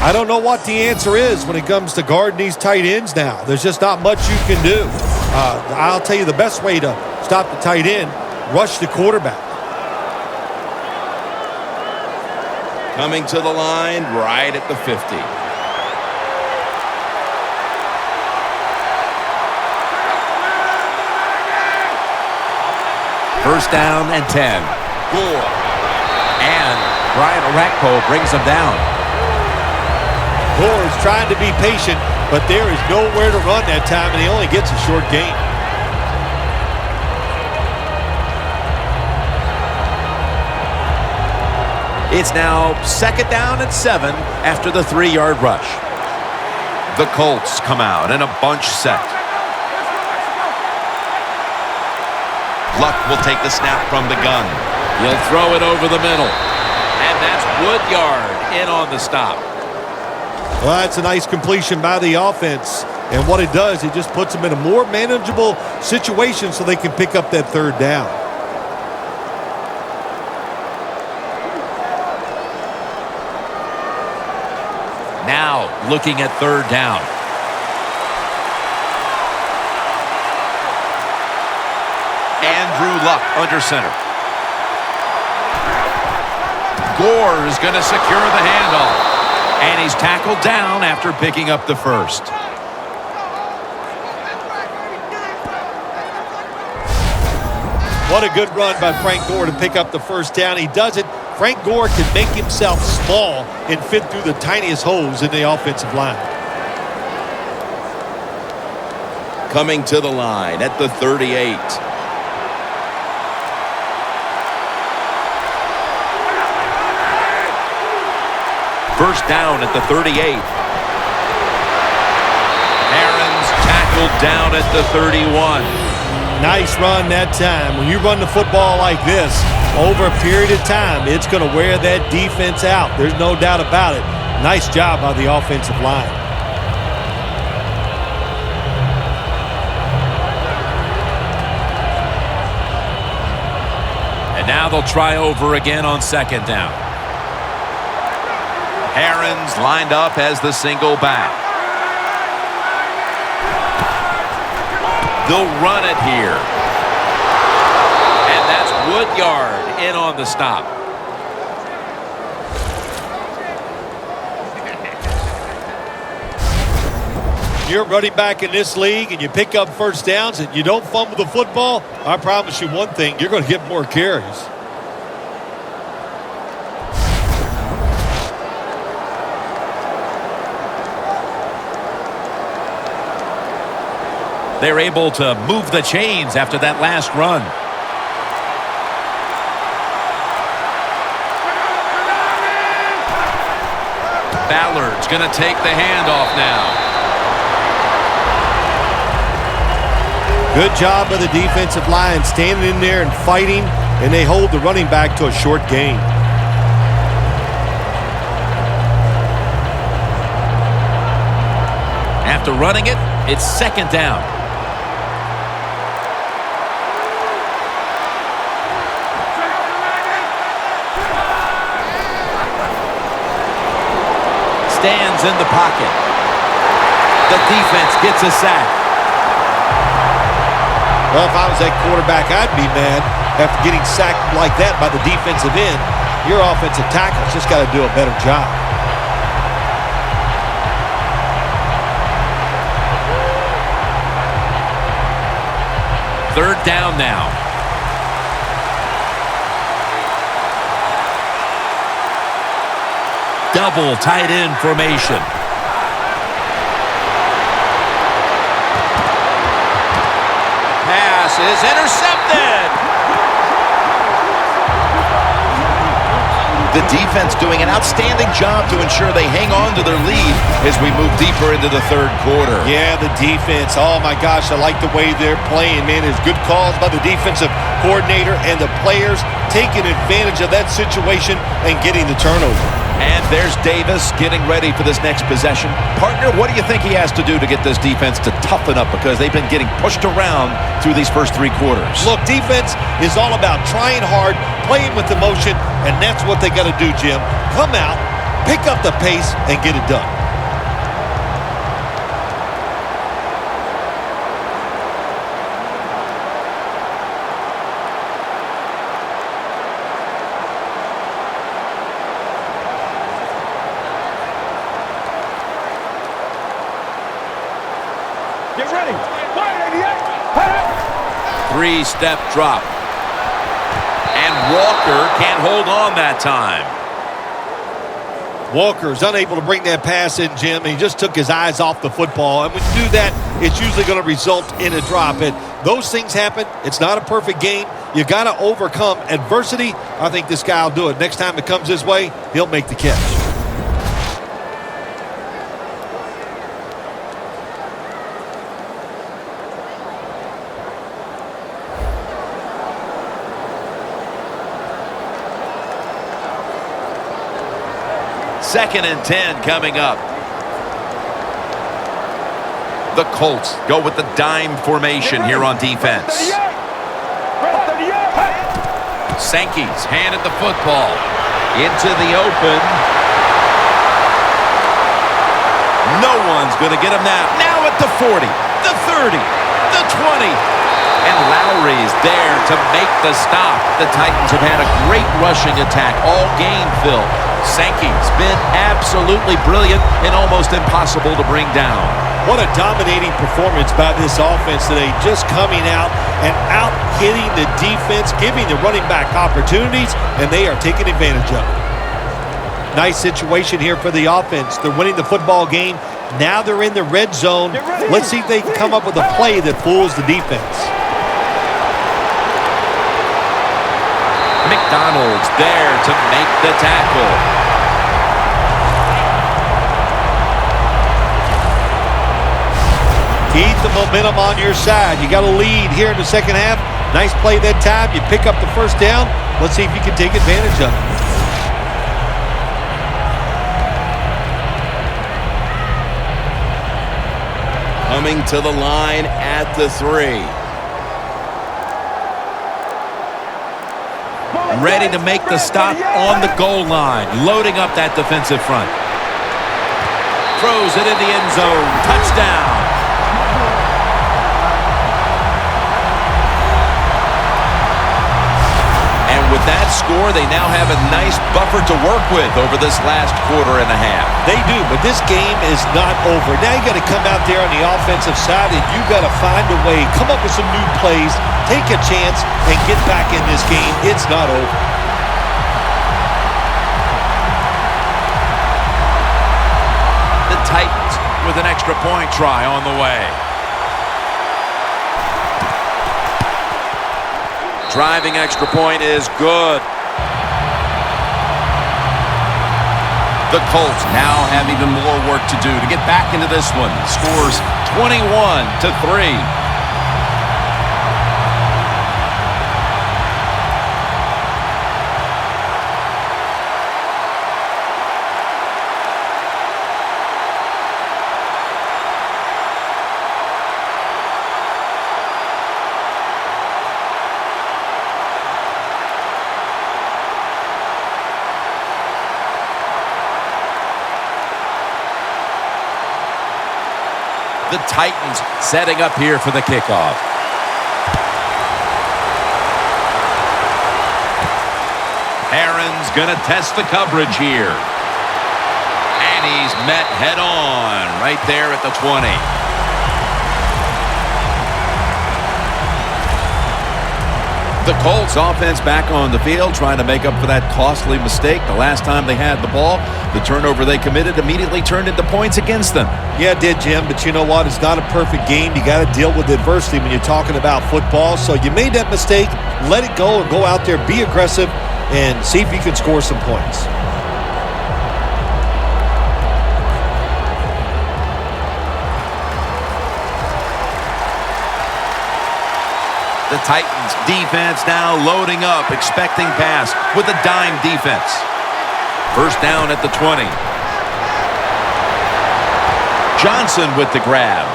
I don't know what the answer is when it comes to guarding these tight ends now. There's just not much you can do. I'll tell you the best way to stop the tight end, rush the quarterback.
Coming to the line right at the 50. First down and 10. Gore. And Brian Orakpo brings him down.
Gore is trying to be patient, but there is nowhere to run that time, and he only gets a short gain.
It's now second down and 7 after the 3-yard rush. The Colts come out in a bunch set. Luck will take the snap from the gun. He'll throw it over the middle. And that's Woodyard in on the stop.
Well, that's a nice completion by the offense. And what it does, it just puts them in a more manageable situation so they can pick up that third down.
Now looking at third down. Andrew Luck under center. Gore is going to secure the handoff. And he's tackled down after picking up the first.
What a good run by Frank Gore to pick up the first down. He does it. Frank Gore can make himself small and fit through the tiniest holes in the offensive line.
Coming to the line at the 38. First down at the 38. Aaron's tackled down at the 31.
Nice run that time. When you run the football like this, over a period of time, it's going to wear that defense out. There's no doubt about it. Nice job by the offensive line. And now they'll try over again on second down.
Herons lined up as the single back. They'll run it here. And that's Woodyard in on the stop.
You're running back in this league and you pick up first downs and you don't fumble the football, I promise you one thing, you're going to get more carries.
They're able to move the chains after that last run. Ballard's going to take the handoff now.
Good job by the defensive line standing in there and fighting, and they hold the running back to a short gain.
After running it, it's second down. Stands in the pocket. The defense gets a sack.
Well, if I was that quarterback, I'd be mad after getting sacked like that by the defensive end. Your offensive tackle's just got to do a better job.
Third down now. Double tight end formation. Pass is intercepted.
The defense doing an outstanding job to ensure they hang on to their lead as we move deeper into the third quarter.
Yeah, the defense. Oh, my gosh, I like the way they're playing, man. There's good calls by the defensive coordinator and the players taking advantage of that situation and getting the turnover.
And there's Davis getting ready for this next possession. Partner, what do you think he has to do to get this defense to toughen up? Because they've been getting pushed around through these first three quarters.
Look, defense is all about trying hard, playing with emotion, and that's what they got to do, Jim. Come out, pick up the pace, and get it done.
Get ready. 188.
Three-step drop. And Walker can't hold on that time.
Walker's unable to bring that pass in, Jim. He just took his eyes off the football. And when you do that, it's usually going to result in a drop. And those things happen. It's not a perfect game. You got to overcome adversity. I think this guy will do it. Next time it comes his way, he'll make the catch.
Second and 10 coming up. The Colts go with the dime formation here on defense. Sankey's handed the football into the open. No one's going to get him now. Now at the 40, the 30, the 20. And Lowry's there to make the stop. The Titans have had a great rushing attack all game, Phil. Sankey's been absolutely brilliant and almost impossible to bring down.
What a dominating performance by this offense today. Just coming out and out-hitting the defense, giving the running back opportunities, and they are taking advantage of it. Nice situation here for the offense. They're winning the football game. Now they're in the red zone. Let's see if they can come up with a play that fools the defense.
McDonald's there to make the tackle.
Keep the momentum on your side. You got a lead here in the second half. Nice play that time. You pick up the first down. Let's see if you can take advantage of it.
Coming to the line at the 3.
Ready to make the stop on the goal line. Loading up that defensive front. throws it in the end zone. Touchdown. With that score, they now have a nice buffer to work with over this last quarter and a half.
They do, but this game is not over. Now you got to come out there on the offensive side, and you got to find a way, come up with some new plays, take a chance, and get back in this game. It's not over.
The Titans with an extra point try on the way. Driving extra point is good. The Colts now have even more work to do to get back into this one. Scores 21-3. The Titans setting up here for the kickoff. Aaron's going to test the coverage here. And he's met head on right there at the 20. The Colts offense back on the field trying to make up for that costly mistake the last time they had the ball. The turnover they committed immediately turned into points against them.
Yeah, it did, Jim, but you know what? It's not a perfect game. You got to deal with adversity when you're talking about football. So you made that mistake, let it go, and go out there, be aggressive, and see if you can score some points.
The Titans defense now loading up, expecting pass with a dime defense. First down at the 20. Johnson with the grab.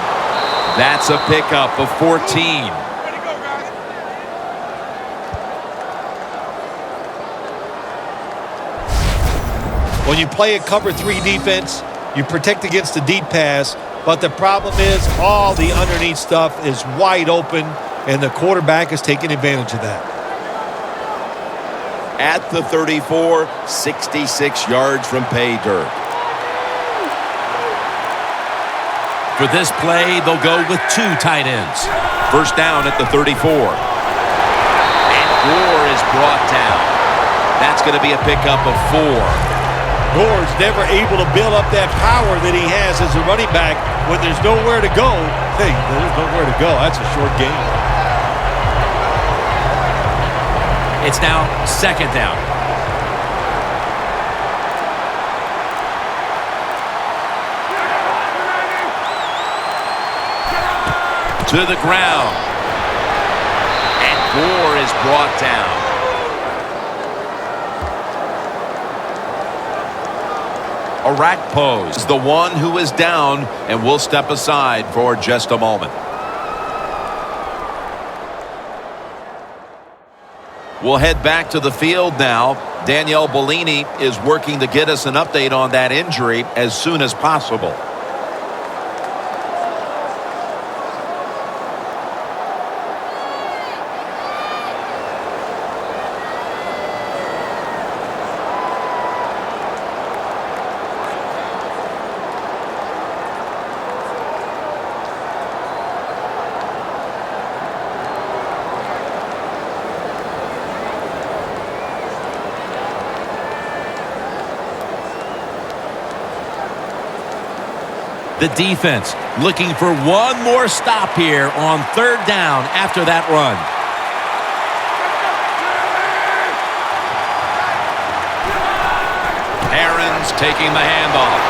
That's a pickup of 14.
When you play a cover 3 defense, you protect against the deep pass, but the problem is all the underneath stuff is wide open, and the quarterback is taking advantage of that.
At the 34, 66 yards from pay dirt. For this play, they'll go with 2 tight ends. First down at the 34. And Gore is brought down. That's going to be a pickup of 4.
Gore's never able to build up that power that he has as a running back when there's nowhere to go. Hey, there's nowhere to go. That's a short game.
It's now second down. To the ground. And Gore is brought down. Arakpo is the one who is down, and will step aside for just a moment. We'll head back to the field now. Danielle Bellini is working to get us an update on that injury as soon as possible. The defense looking for one more stop here on third down after that run. Aaron's taking the handoff.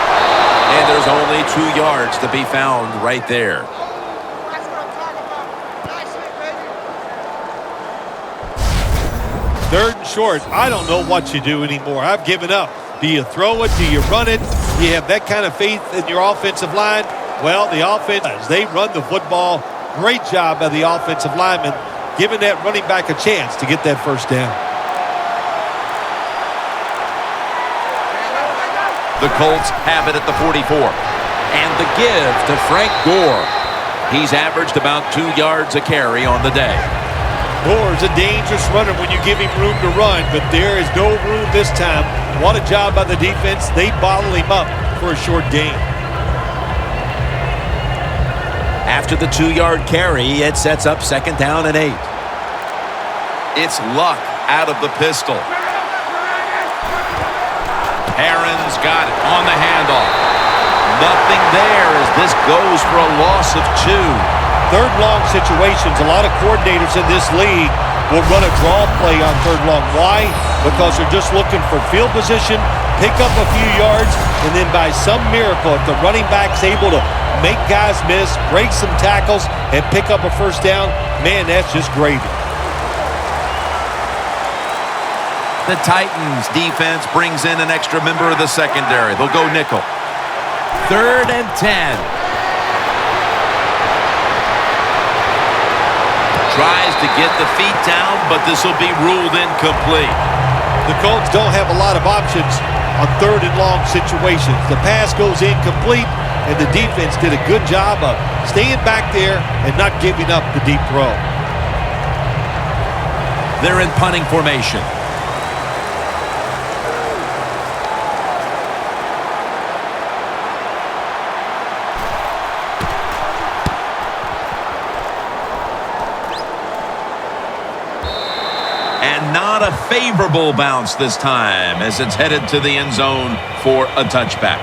And there's only 2 yards to be found right there.
Third and short. I don't know what you do anymore. I've given up. Do you throw it? Do you run it? Do you have that kind of faith in your offensive line? Well, the offense, they run the football. Great job by the offensive lineman, giving that running back a chance to get that first down.
The Colts have it at the 44.
And the give to Frank Gore. He's averaged about 2 yards a carry on the day.
Gore's a dangerous runner when you give him room to run, but there is no room this time. What a job by the defense. They bottle him up for a short gain.
After the 2-yard carry, it sets up 2nd down and 8.
It's Luck out of the pistol. Aaron's got it on the handoff. Nothing there as this goes for a loss of 2.
3rd long situations, a lot of coordinators in this league will run a draw play on 3rd long. Why? Because they're just looking for field position, pick up a few yards, and then by some miracle, if the running back's able to make guys miss, break some tackles, and pick up a 1st down, man, that's just gravy.
The Titans defense brings in an extra member of the secondary. They'll go nickel.
3rd and 10.
Tries to get the feet down, but this will be ruled incomplete.
The Colts don't have a lot of options on 3rd and long situations. The pass goes incomplete, and the defense did a good job of staying back there and not giving up the deep throw.
They're in punting formation.
Not a favorable bounce this time as it's headed to the end zone for a touchback.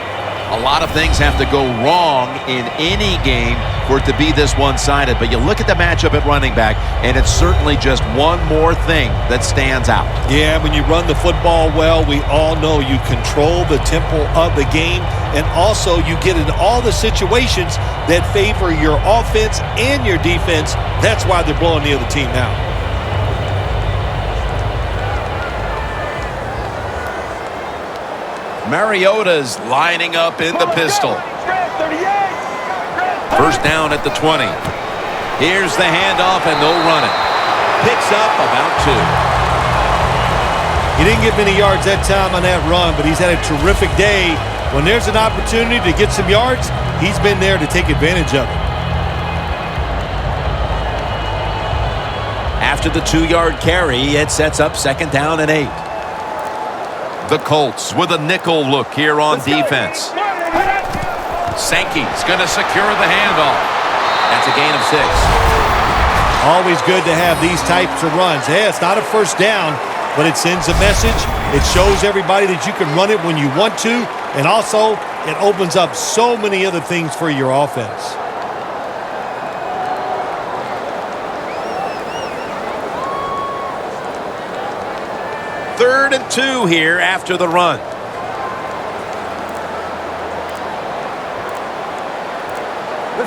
A lot of things have to go wrong in any game for it to be this one-sided. But you look at the matchup at running back, and it's certainly just one more thing that stands out.
Yeah, when you run the football well, we all know you control the tempo of the game, and also you get in all the situations that favor your offense and your defense. That's why they're blowing the other team out.
Mariota's lining up in the pistol. 1st down at the 20. Here's the handoff, and they'll run it. Picks up about 2.
He didn't get many yards that time on that run, but he's had a terrific day. When there's an opportunity to get some yards, he's been there to take advantage of it.
After the 2-yard carry, it sets up 2nd down and 8.
The Colts with a nickel look here on defense. Sankey's going to secure the handoff.
That's a gain of 6.
Always good to have these types of runs. Yeah, it's not a 1st down, but it sends a message. It shows everybody that you can run it when you want to, and also it opens up so many other things for your offense.
Third and 2 here after the run.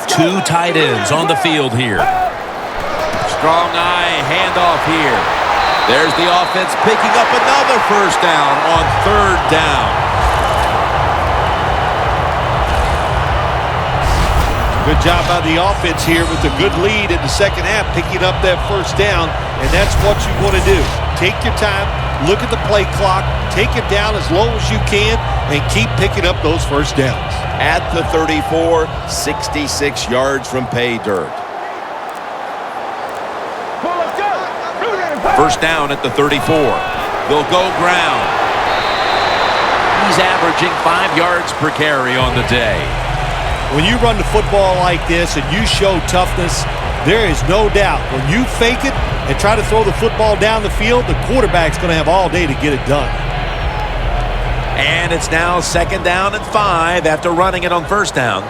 Two tight ends on the field here.
Strong eye handoff here. There's the offense picking up another 1st down on 3rd down.
Good job by the offense here with a good lead in the 2nd half, picking up that 1st down, and that's what you want to do. Take your time, look at the play clock, take it down as low as you can, and keep picking up those 1st downs.
At the 34, 66 yards from pay dirt. 1st down at the 34. They'll go ground.
He's averaging 5 yards per carry on the day.
When you run the football like this and you show toughness, there is no doubt when you fake it and try to throw the football down the field, the quarterback's going to have all day to get it done.
And it's now 2nd down and 5 after running it on 1st down.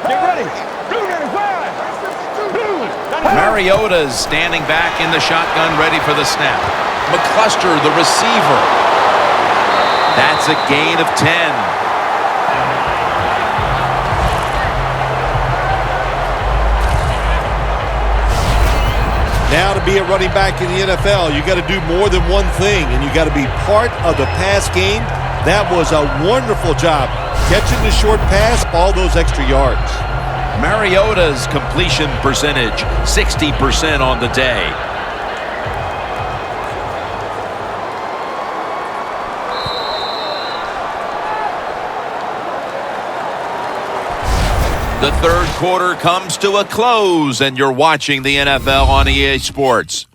Get ready.
Mariota's standing back in the shotgun, ready for the snap. McCluster, the receiver. That's a gain of 10.
Now to be a running back in the NFL, you got to do more than one thing, and you got to be part of the pass game. That was a wonderful job. Catching the short pass, all those extra yards.
Mariota's completion percentage, 60% on the day. The third quarter comes to a close, and you're watching the NFL on EA Sports.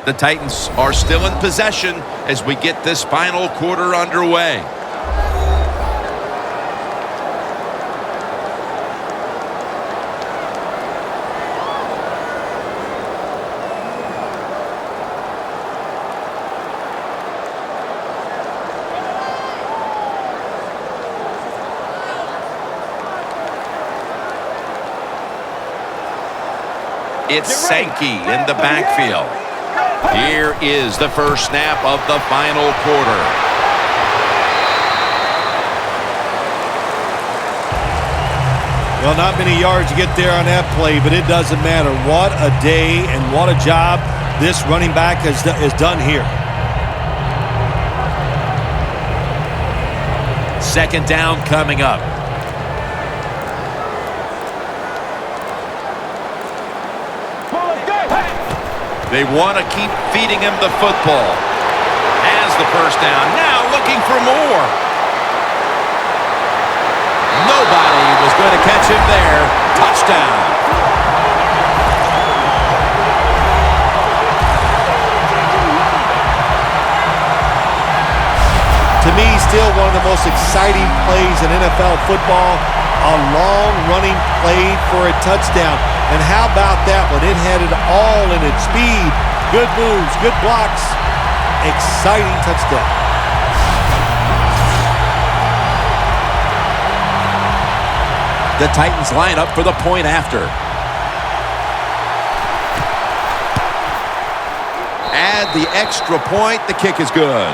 The Titans are still in possession as we get this final quarter underway. It's Sankey in the backfield. Here is the first snap of the final quarter.
Well, not many yards to get there on that play, but it doesn't matter. What a day and what a job this running back has done here.
Second down coming up. They want to keep feeding him the football. Has the first down. Now looking for more. Nobody was going to catch him there. Touchdown.
To me, still one of the most exciting plays in NFL football. A long running play for a touchdown. And how about that one? It had it all in its speed. Good moves, good blocks. Exciting touchdown.
The Titans line up for the point after. Add the extra point. The kick is good.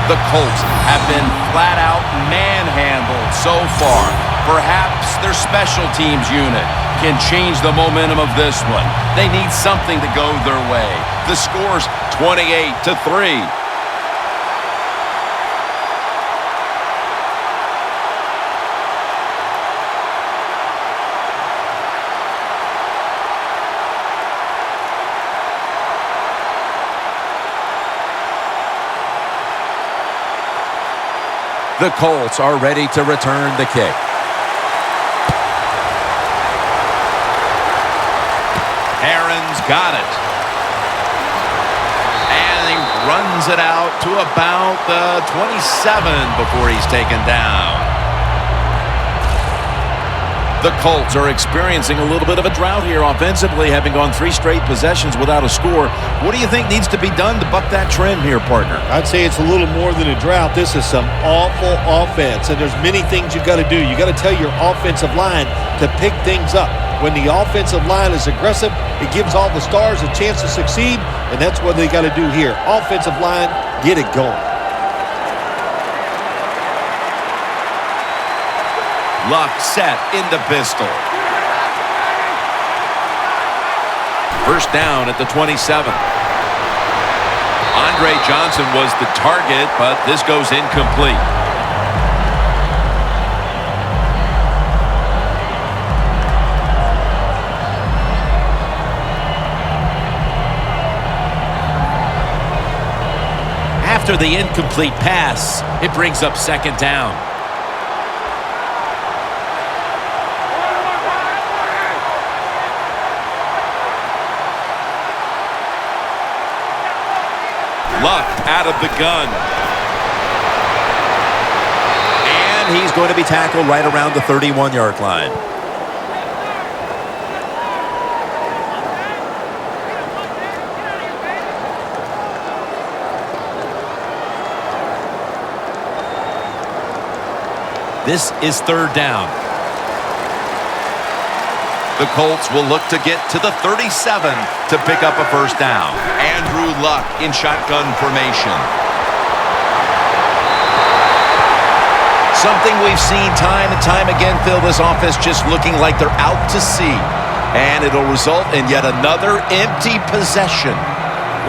The Colts have been flat out manhandled so far. Perhaps their special teams unit can change the momentum of this one. They need something to go their way. The score's 28-3.
The Colts are ready to return the kick.
Aaron's got it. And he runs it out to about the 27 before he's taken down. The Colts are experiencing a little bit of a drought here offensively, having gone 3 straight possessions without a score. What do you think needs to be done to buck that trend here, partner?
I'd say it's a little more than a drought. This is some awful offense, and there's many things you got to do. You got to tell your offensive line to pick things up. When the offensive line is aggressive, it gives all the stars a chance to succeed, and that's what they got to do here. Offensive line, get it going.
Luck set into pistol. First down at the 27. Andre Johnson was the target, but this goes incomplete. After the incomplete pass, it brings up second down. Luck out of the gun.
And he's going to be tackled right around the 31-yard line.
This is third down. The Colts will look to get to the 37 to pick up a first down. Andrew Luck in shotgun formation. Something we've seen time and time again, Phil, this offense just looking like they're out to sea. And it'll result in yet another empty possession.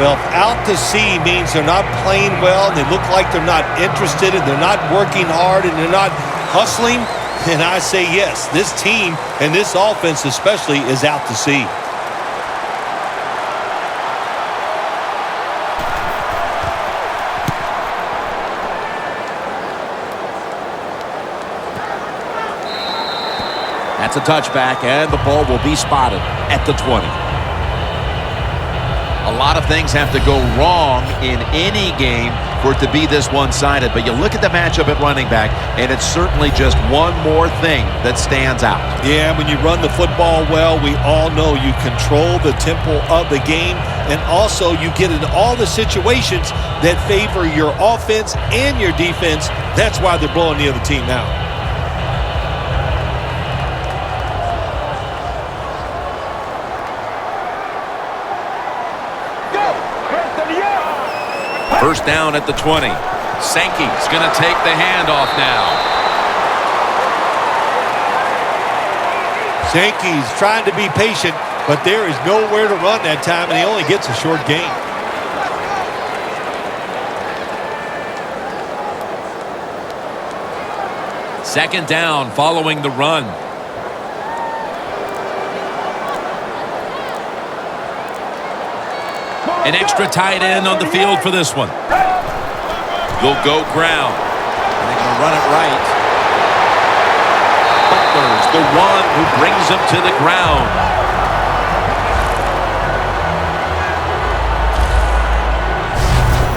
Well, out to sea means they're not playing well, and they look like they're not interested, and they're not working hard, and they're not hustling. And I say yes, this team and this offense especially is out to sea.
a touchback, and the ball will be spotted at the 20. A lot of things have to go wrong in any game for it to be this one-sided. But you look at the matchup at running back, and it's certainly just one more thing that stands out.
Yeah, when you run the football well, we all know you control the tempo of the game, and also you get into all the situations that favor your offense and your defense. That's why they're blowing the other team out.
First down at the 20. Sankey's going to take the handoff now.
Sankey's trying to be patient, but there is nowhere to run that time, and he only gets a short gain.
Second down following the run. An extra tight end on the field for this one. They'll go ground.
And they're going to run it right. Butler's the one who brings him to the ground.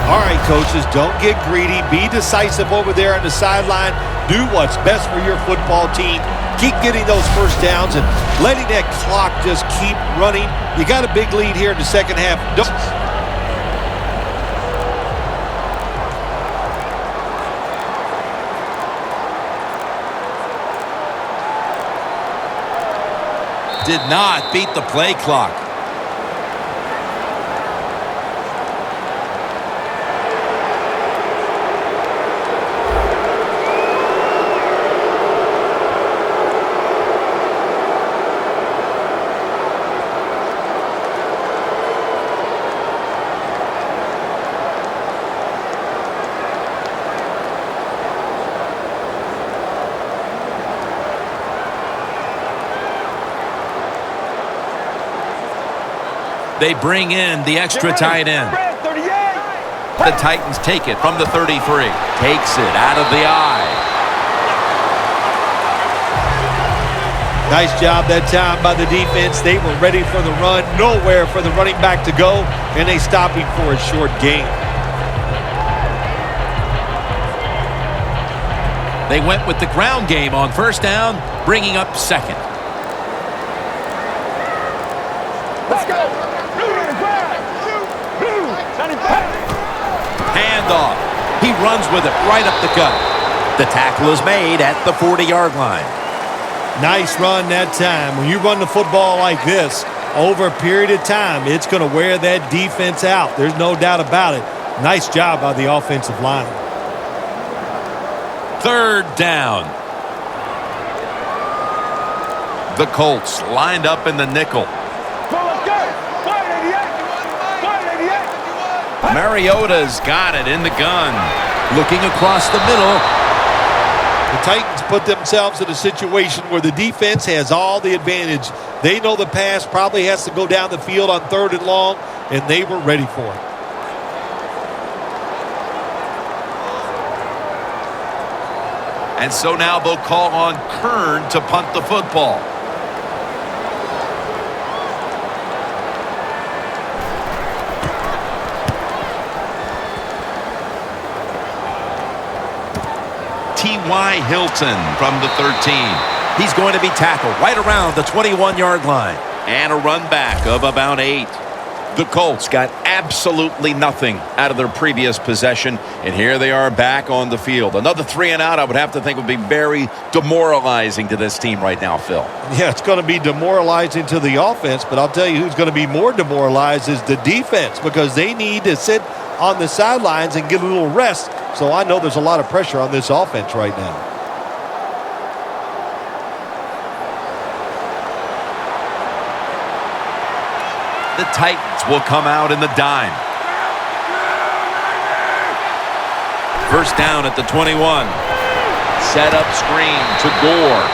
All right, coaches, don't get greedy. Be decisive over there on the sideline. Do what's best for your football team. Keep getting those first downs and letting that clock just keep running. You got a big lead here in the second half.
Did not beat the play clock. They bring in the extra tight end. The Titans take it from the 33. Takes it out of the eye.
Nice job that time by the defense. They were ready for the run. Nowhere for the running back to go, and they stop him for a short gain.
They went with the ground game on first down, bringing up second.
Let's go.
Handoff. He runs with it right up the gut.
The tackle is made at the 40-yard line.
Nice run that time. When you run the football like this, over a period of time, it's going to wear that defense out. There's no doubt about it. Nice job by the offensive line.
Third down. The Colts lined up in the nickel. Mariota's got it in the gun.
Looking across the middle.
The Titans put themselves in a situation where the defense has all the advantage. They know the pass probably has to go down the field on third and long, and they were ready for it.
And so now they'll call on Kern to punt the football. T.Y. Hilton from the 13.
He's going to be tackled right around the 21-yard line.
And a run back of about 8. The Colts got absolutely nothing out of their previous possession, and here they are back on the field. Another 3 and out, I would have to think, would be very demoralizing to this team right now, Phil.
Yeah, it's going to be demoralizing to the offense, but I'll tell you who's going to be more demoralized is the defense, because they need to sit on the sidelines and get a little rest. So I know there's a lot of pressure on this offense right now.
The Titans will come out in the dime. First down at the 21. Set up screen to Gore.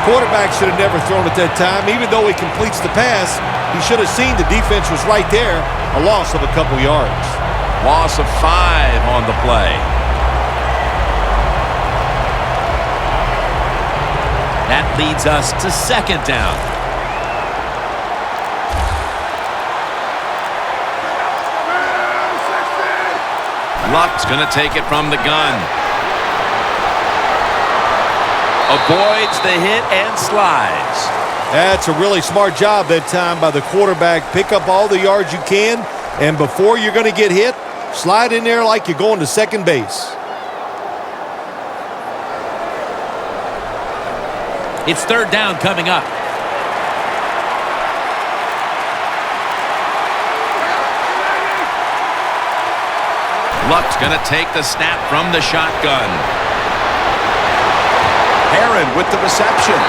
Quarterback should have never thrown at that time. Even though he completes the pass, he should have seen the defense was right there. A loss of a couple yards.
Loss of 5 on the play. That leads us to second down. Luck's going to take it from the gun. Avoids the hit and slides.
That's a really smart job that time by the quarterback. Pick up all the yards you can, and before you're going to get hit, slide in there like you're going to second base.
It's third down coming up. Luck's going to take the snap from the shotgun.
Aaron with the reception.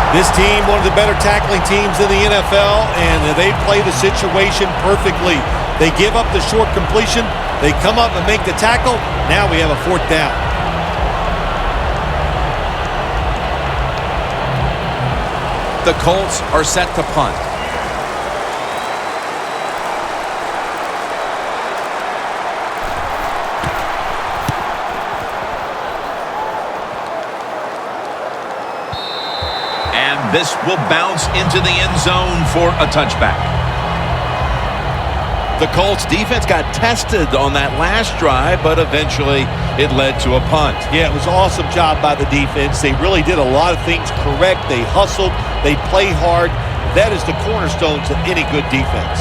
This team, one of the better tackling teams in the NFL, and they play the situation perfectly. They give up the short completion. They come up and make the tackle. Now we have a fourth down.
The Colts are set to punt.
And this will bounce into the end zone for a touchback.
The Colts defense got tested on that last drive, but eventually it led to a punt.
Yeah, it was an awesome job by the defense. They really did a lot of things correct. They hustled. They played hard. That is the cornerstones of any good defense.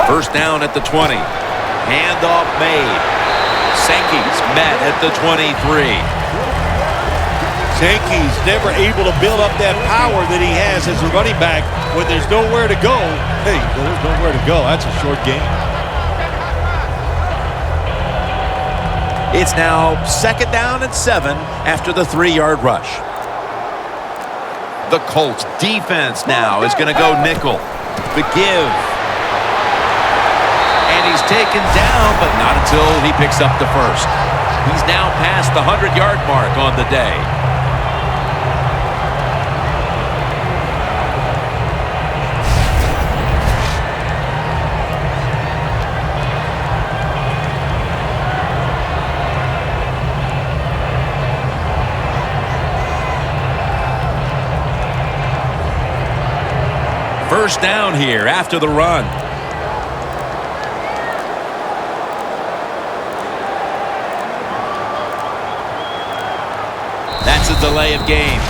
First down at the 20. Handoff made. Sankey's met at the 23.
Sankey's never able to build up that power that he has as a running back. When there's nowhere to go, hey, there's nowhere to go. That's a short game.
It's now second down and 7 after the 3-yard rush.
The Colts defense now is going to go nickel. The give. And he's taken down, but not until he picks up the first. He's now past the 100-yard mark on the day. First down here after the run. That's a delay of game.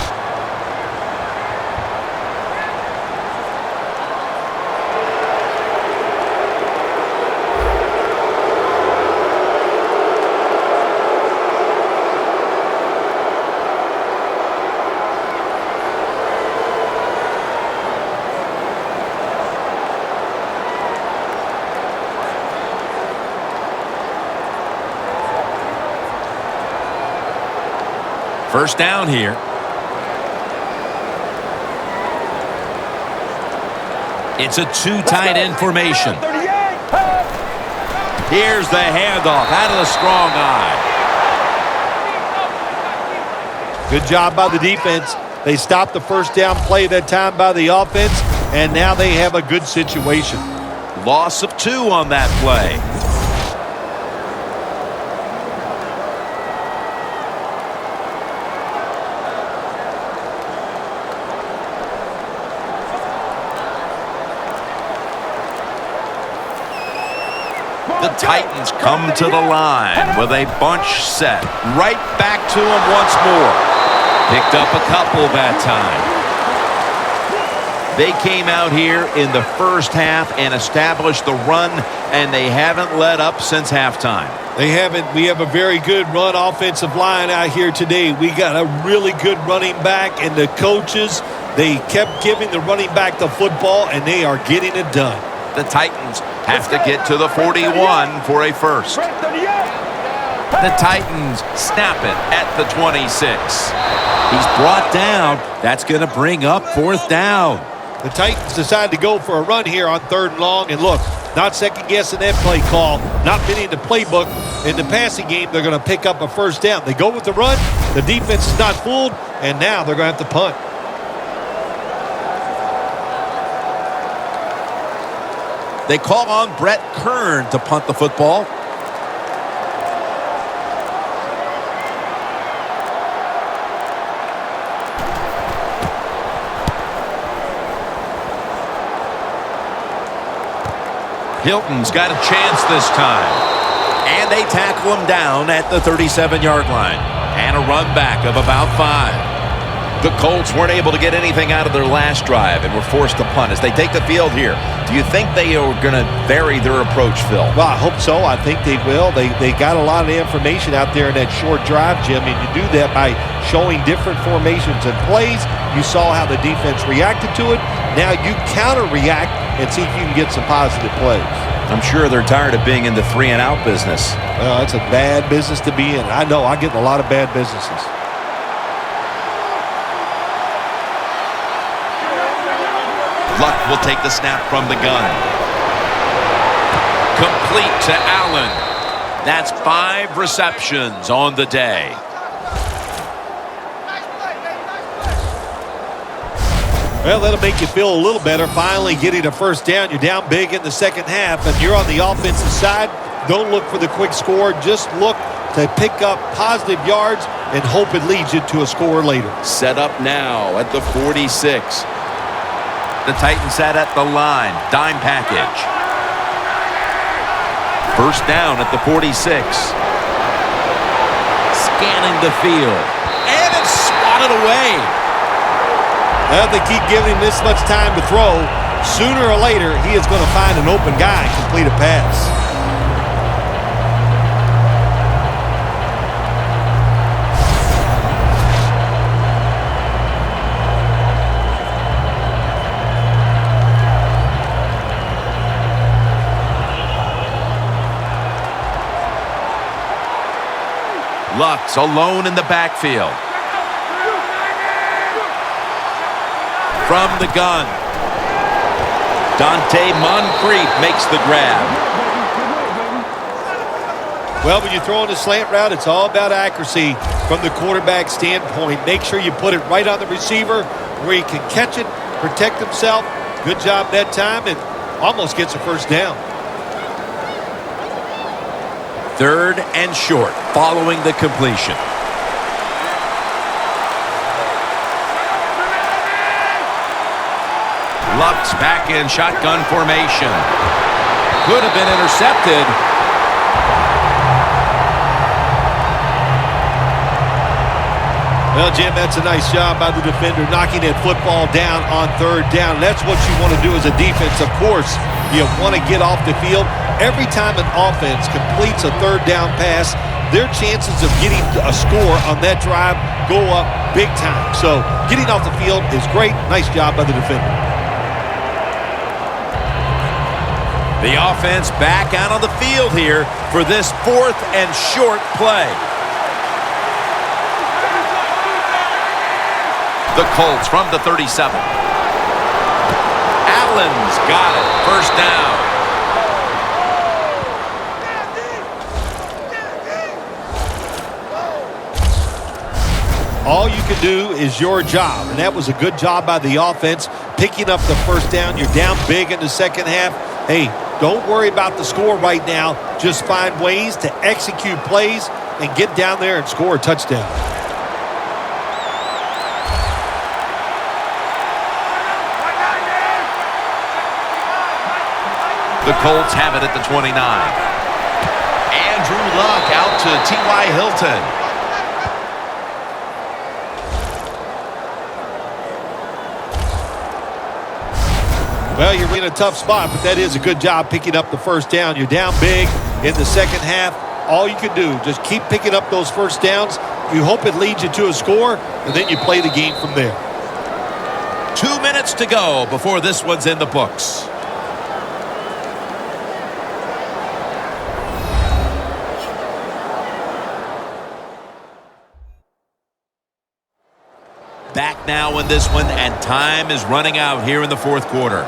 First down here. It's a two tight end formation. Here's the handoff out of the strong eye.
Good job by the defense. They stopped the first down play that time by the offense, and now they have a good situation.
Loss of 2 on that play. The Titans come to the line with a bunch set. Right back to him once more. Picked up a couple that time. They came out here in the first half and established the run, and they haven't let up since halftime.
They haven't. We have a very good run offensive line out here today. We got a really good running back, and the coaches, they kept giving the running back the football, and they are getting it done.
The Titans have to get to the 41 for a first. The Titans snap it at the 26. He's brought down. That's going to bring up fourth down.
The Titans decide to go for a run here on 3rd and long. And look, not second-guessing that play call, not fitting in the playbook. In the passing game, they're going to pick up a 1st down. They go with the run. The defense is not fooled, and now they're going to have to punt.
They call on Brett Kern to punt the football.
Hilton's got a chance this time.
And they tackle him down at the 37-yard line.
And a run back of about 5. The Colts weren't able to get anything out of their last drive and were forced to punt. As they take the field here, do you think they are going to vary their approach, Phil?
Well, I hope so. I think they will. They got a lot of information out there in that short drive, Jim, and you do that by showing different formations and plays. You saw how the defense reacted to it. Now you counter-react and see if you can get some positive plays.
I'm sure they're tired of being in the 3-and-out business.
Well, it's a bad business to be in. I know. I get in a lot of bad businesses.
Luck will take the snap from the gun. Complete to Allen. That's 5 receptions on the day.
Well, that'll make you feel a little better. Finally getting a 1st down. You're down big in the 2nd half, and you're on the offensive side. Don't look for the quick score. Just look to pick up positive yards and hope it leads you to a score later.
Set up now at the 46. The Titans set at the line. Dime package. 1st down at the 46. Scanning the field. And it's swatted away.
Well, they keep giving him this much time to throw. Sooner or later, he is going to find an open guy and complete a pass.
Luck's alone in the backfield. From the gun. Dante Moncrief makes the grab.
Well, when you're throwing a slant route, it's all about accuracy from the quarterback standpoint. Make sure you put it right on the receiver where he can catch it, protect himself. Good job that time, and almost gets a 1st down.
3rd and short following the completion. Luck's back in shotgun formation. Could have been intercepted.
Well, Jim, that's a nice job by the defender knocking that football down on 3rd down. That's what you want to do as a defense. Of course, you want to get off the field. Every time an offense completes a 3rd down pass, their chances of getting a score on that drive go up big time. So getting off the field is great. Nice job by the defender.
The offense back out on the field here for this 4th and short play. The Colts from the 37. Allen's got it. 1st down.
All you can do is your job, and that was a good job by the offense, picking up the 1st down. You're down big in the 2nd half. Hey, don't worry about the score right now. Just find ways to execute plays and get down there and score a touchdown.
The Colts have it at the 29. Andrew Luck out to T.Y. Hilton.
Well, you're in a tough spot, but that is a good job picking up the 1st down. You're down big in the 2nd half. All you can do, just keep picking up those 1st downs. You hope it leads you to a score, and then you play the game from there.
2 minutes to go before this one's in the books. back now in this one, and time is running out here in the fourth quarter.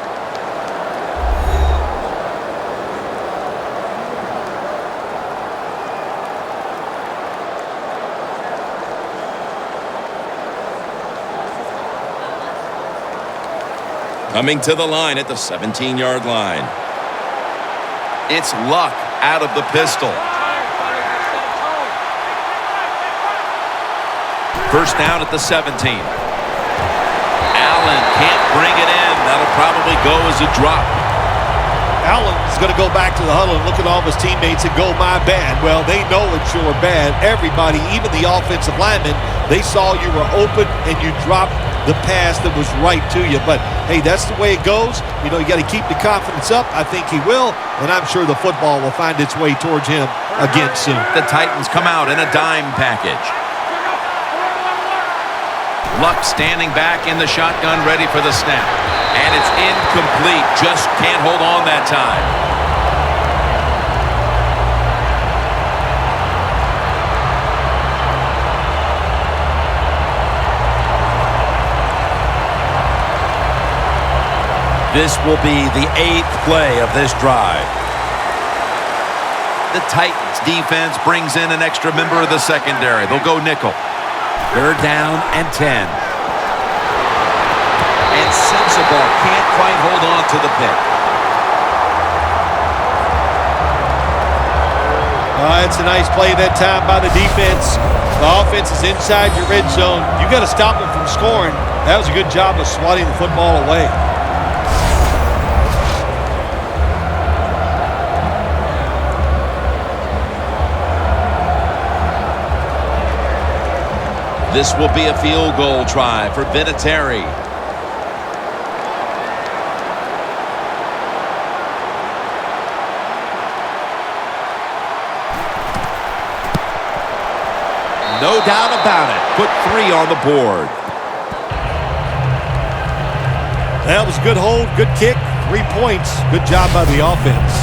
Coming to the line at the 17-yard line. It's Luck out of the pistol. First down at the 17. Allen can't bring it in. That'll probably go as a drop.
Allen's going to go back to the huddle and look at all of his teammates and go, my bad. Well, they know it's your bad. Everybody, even the offensive linemen, they saw you were open and you dropped the pass that was right to you. But, hey, that's the way it goes. You know, you got to keep the confidence up. I think he will, and I'm sure the football will find its way towards him again soon.
The Titans come out in a dime package. Luck standing back in the shotgun, ready for the snap. And it's incomplete. Just can't hold on that time. This will be the 8th play of this drive. The Titans defense brings in an extra member of the secondary. They'll go nickel. Third down and 10. And Sensible can't quite hold on to the pick.
It's a nice play that time by the defense. The offense is inside your red zone. You got to stop them from scoring. That was a good job of swatting the football away.
This will be a field goal try for Vinatieri. No doubt about it. Put 3 on the board.
That was a good hold, good kick, 3 points. Good job by the offense.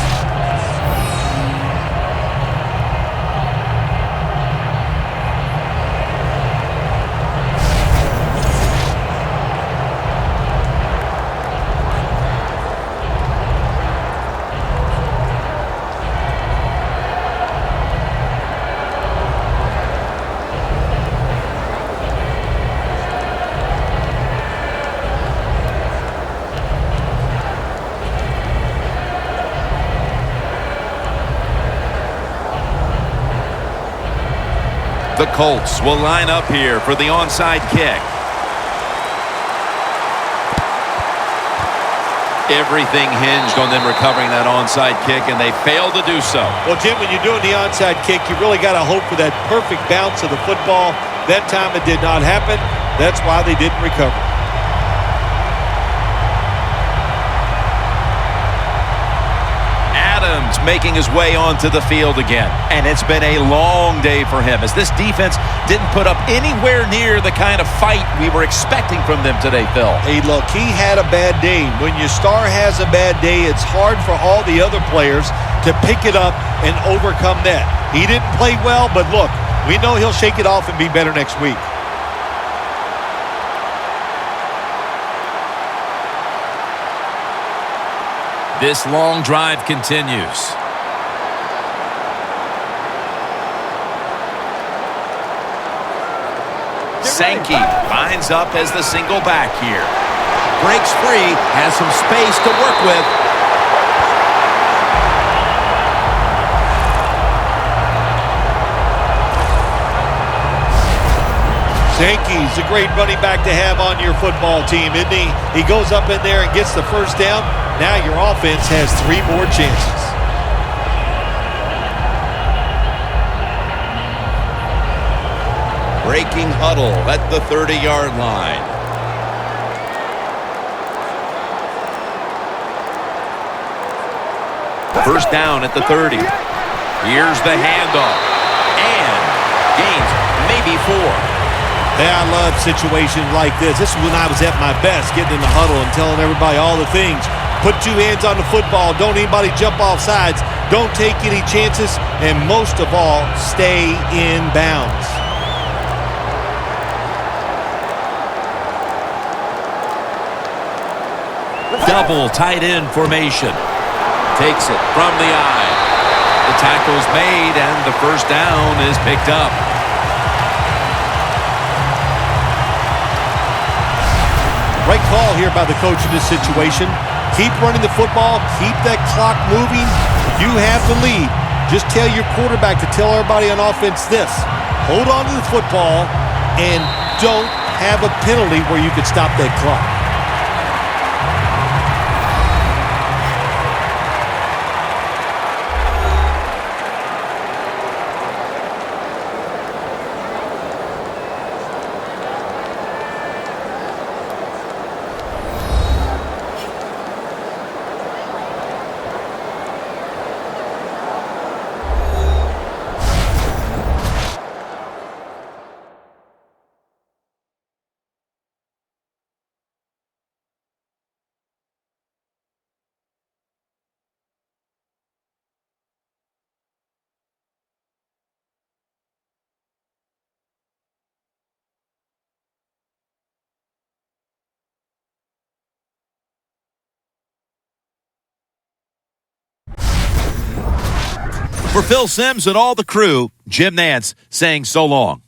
The Colts will line up here for the onside kick. Everything hinged on them recovering that onside kick, and they failed to do so.
Well, Jim, when you're doing the onside kick, you really got to hope for that perfect bounce of the football. That time it did not happen. That's why they didn't recover.
Making his way onto the field again. And it's been a long day for him as this defense didn't put up anywhere near the kind of fight we were expecting from them today, Phil.
Hey, look, he had a bad day. When your star has a bad day, it's hard for all the other players to pick it up and overcome that. He didn't play well, but look, we know he'll shake it off and be better next week.
This long drive continues. Sankey lines up as the single back here. Breaks free, has some space to work with.
Sankey's a great running back to have on your football team, isn't he? He goes up in there and gets the first down. Now your offense has 3 more chances.
Breaking huddle at the 30-yard line. First down at the 30. Here's the handoff. And gains maybe 4.
Yeah, I love situations like this. This is when I was at my best, getting in the huddle and telling everybody all the things. Put 2 hands on the football. Don't anybody jump off sides. Don't take any chances. And most of all, stay in bounds.
double tight end formation. Takes it from the eye. The tackle's made, and the first down is picked up.
Right call here by the coach in this situation. Keep running the football. Keep that clock moving. You have the lead. Just tell your quarterback to tell everybody on offense this. Hold on to the football and don't have a penalty where you could stop that clock.
For Phil Simms and all the crew, Jim Nantz saying so long.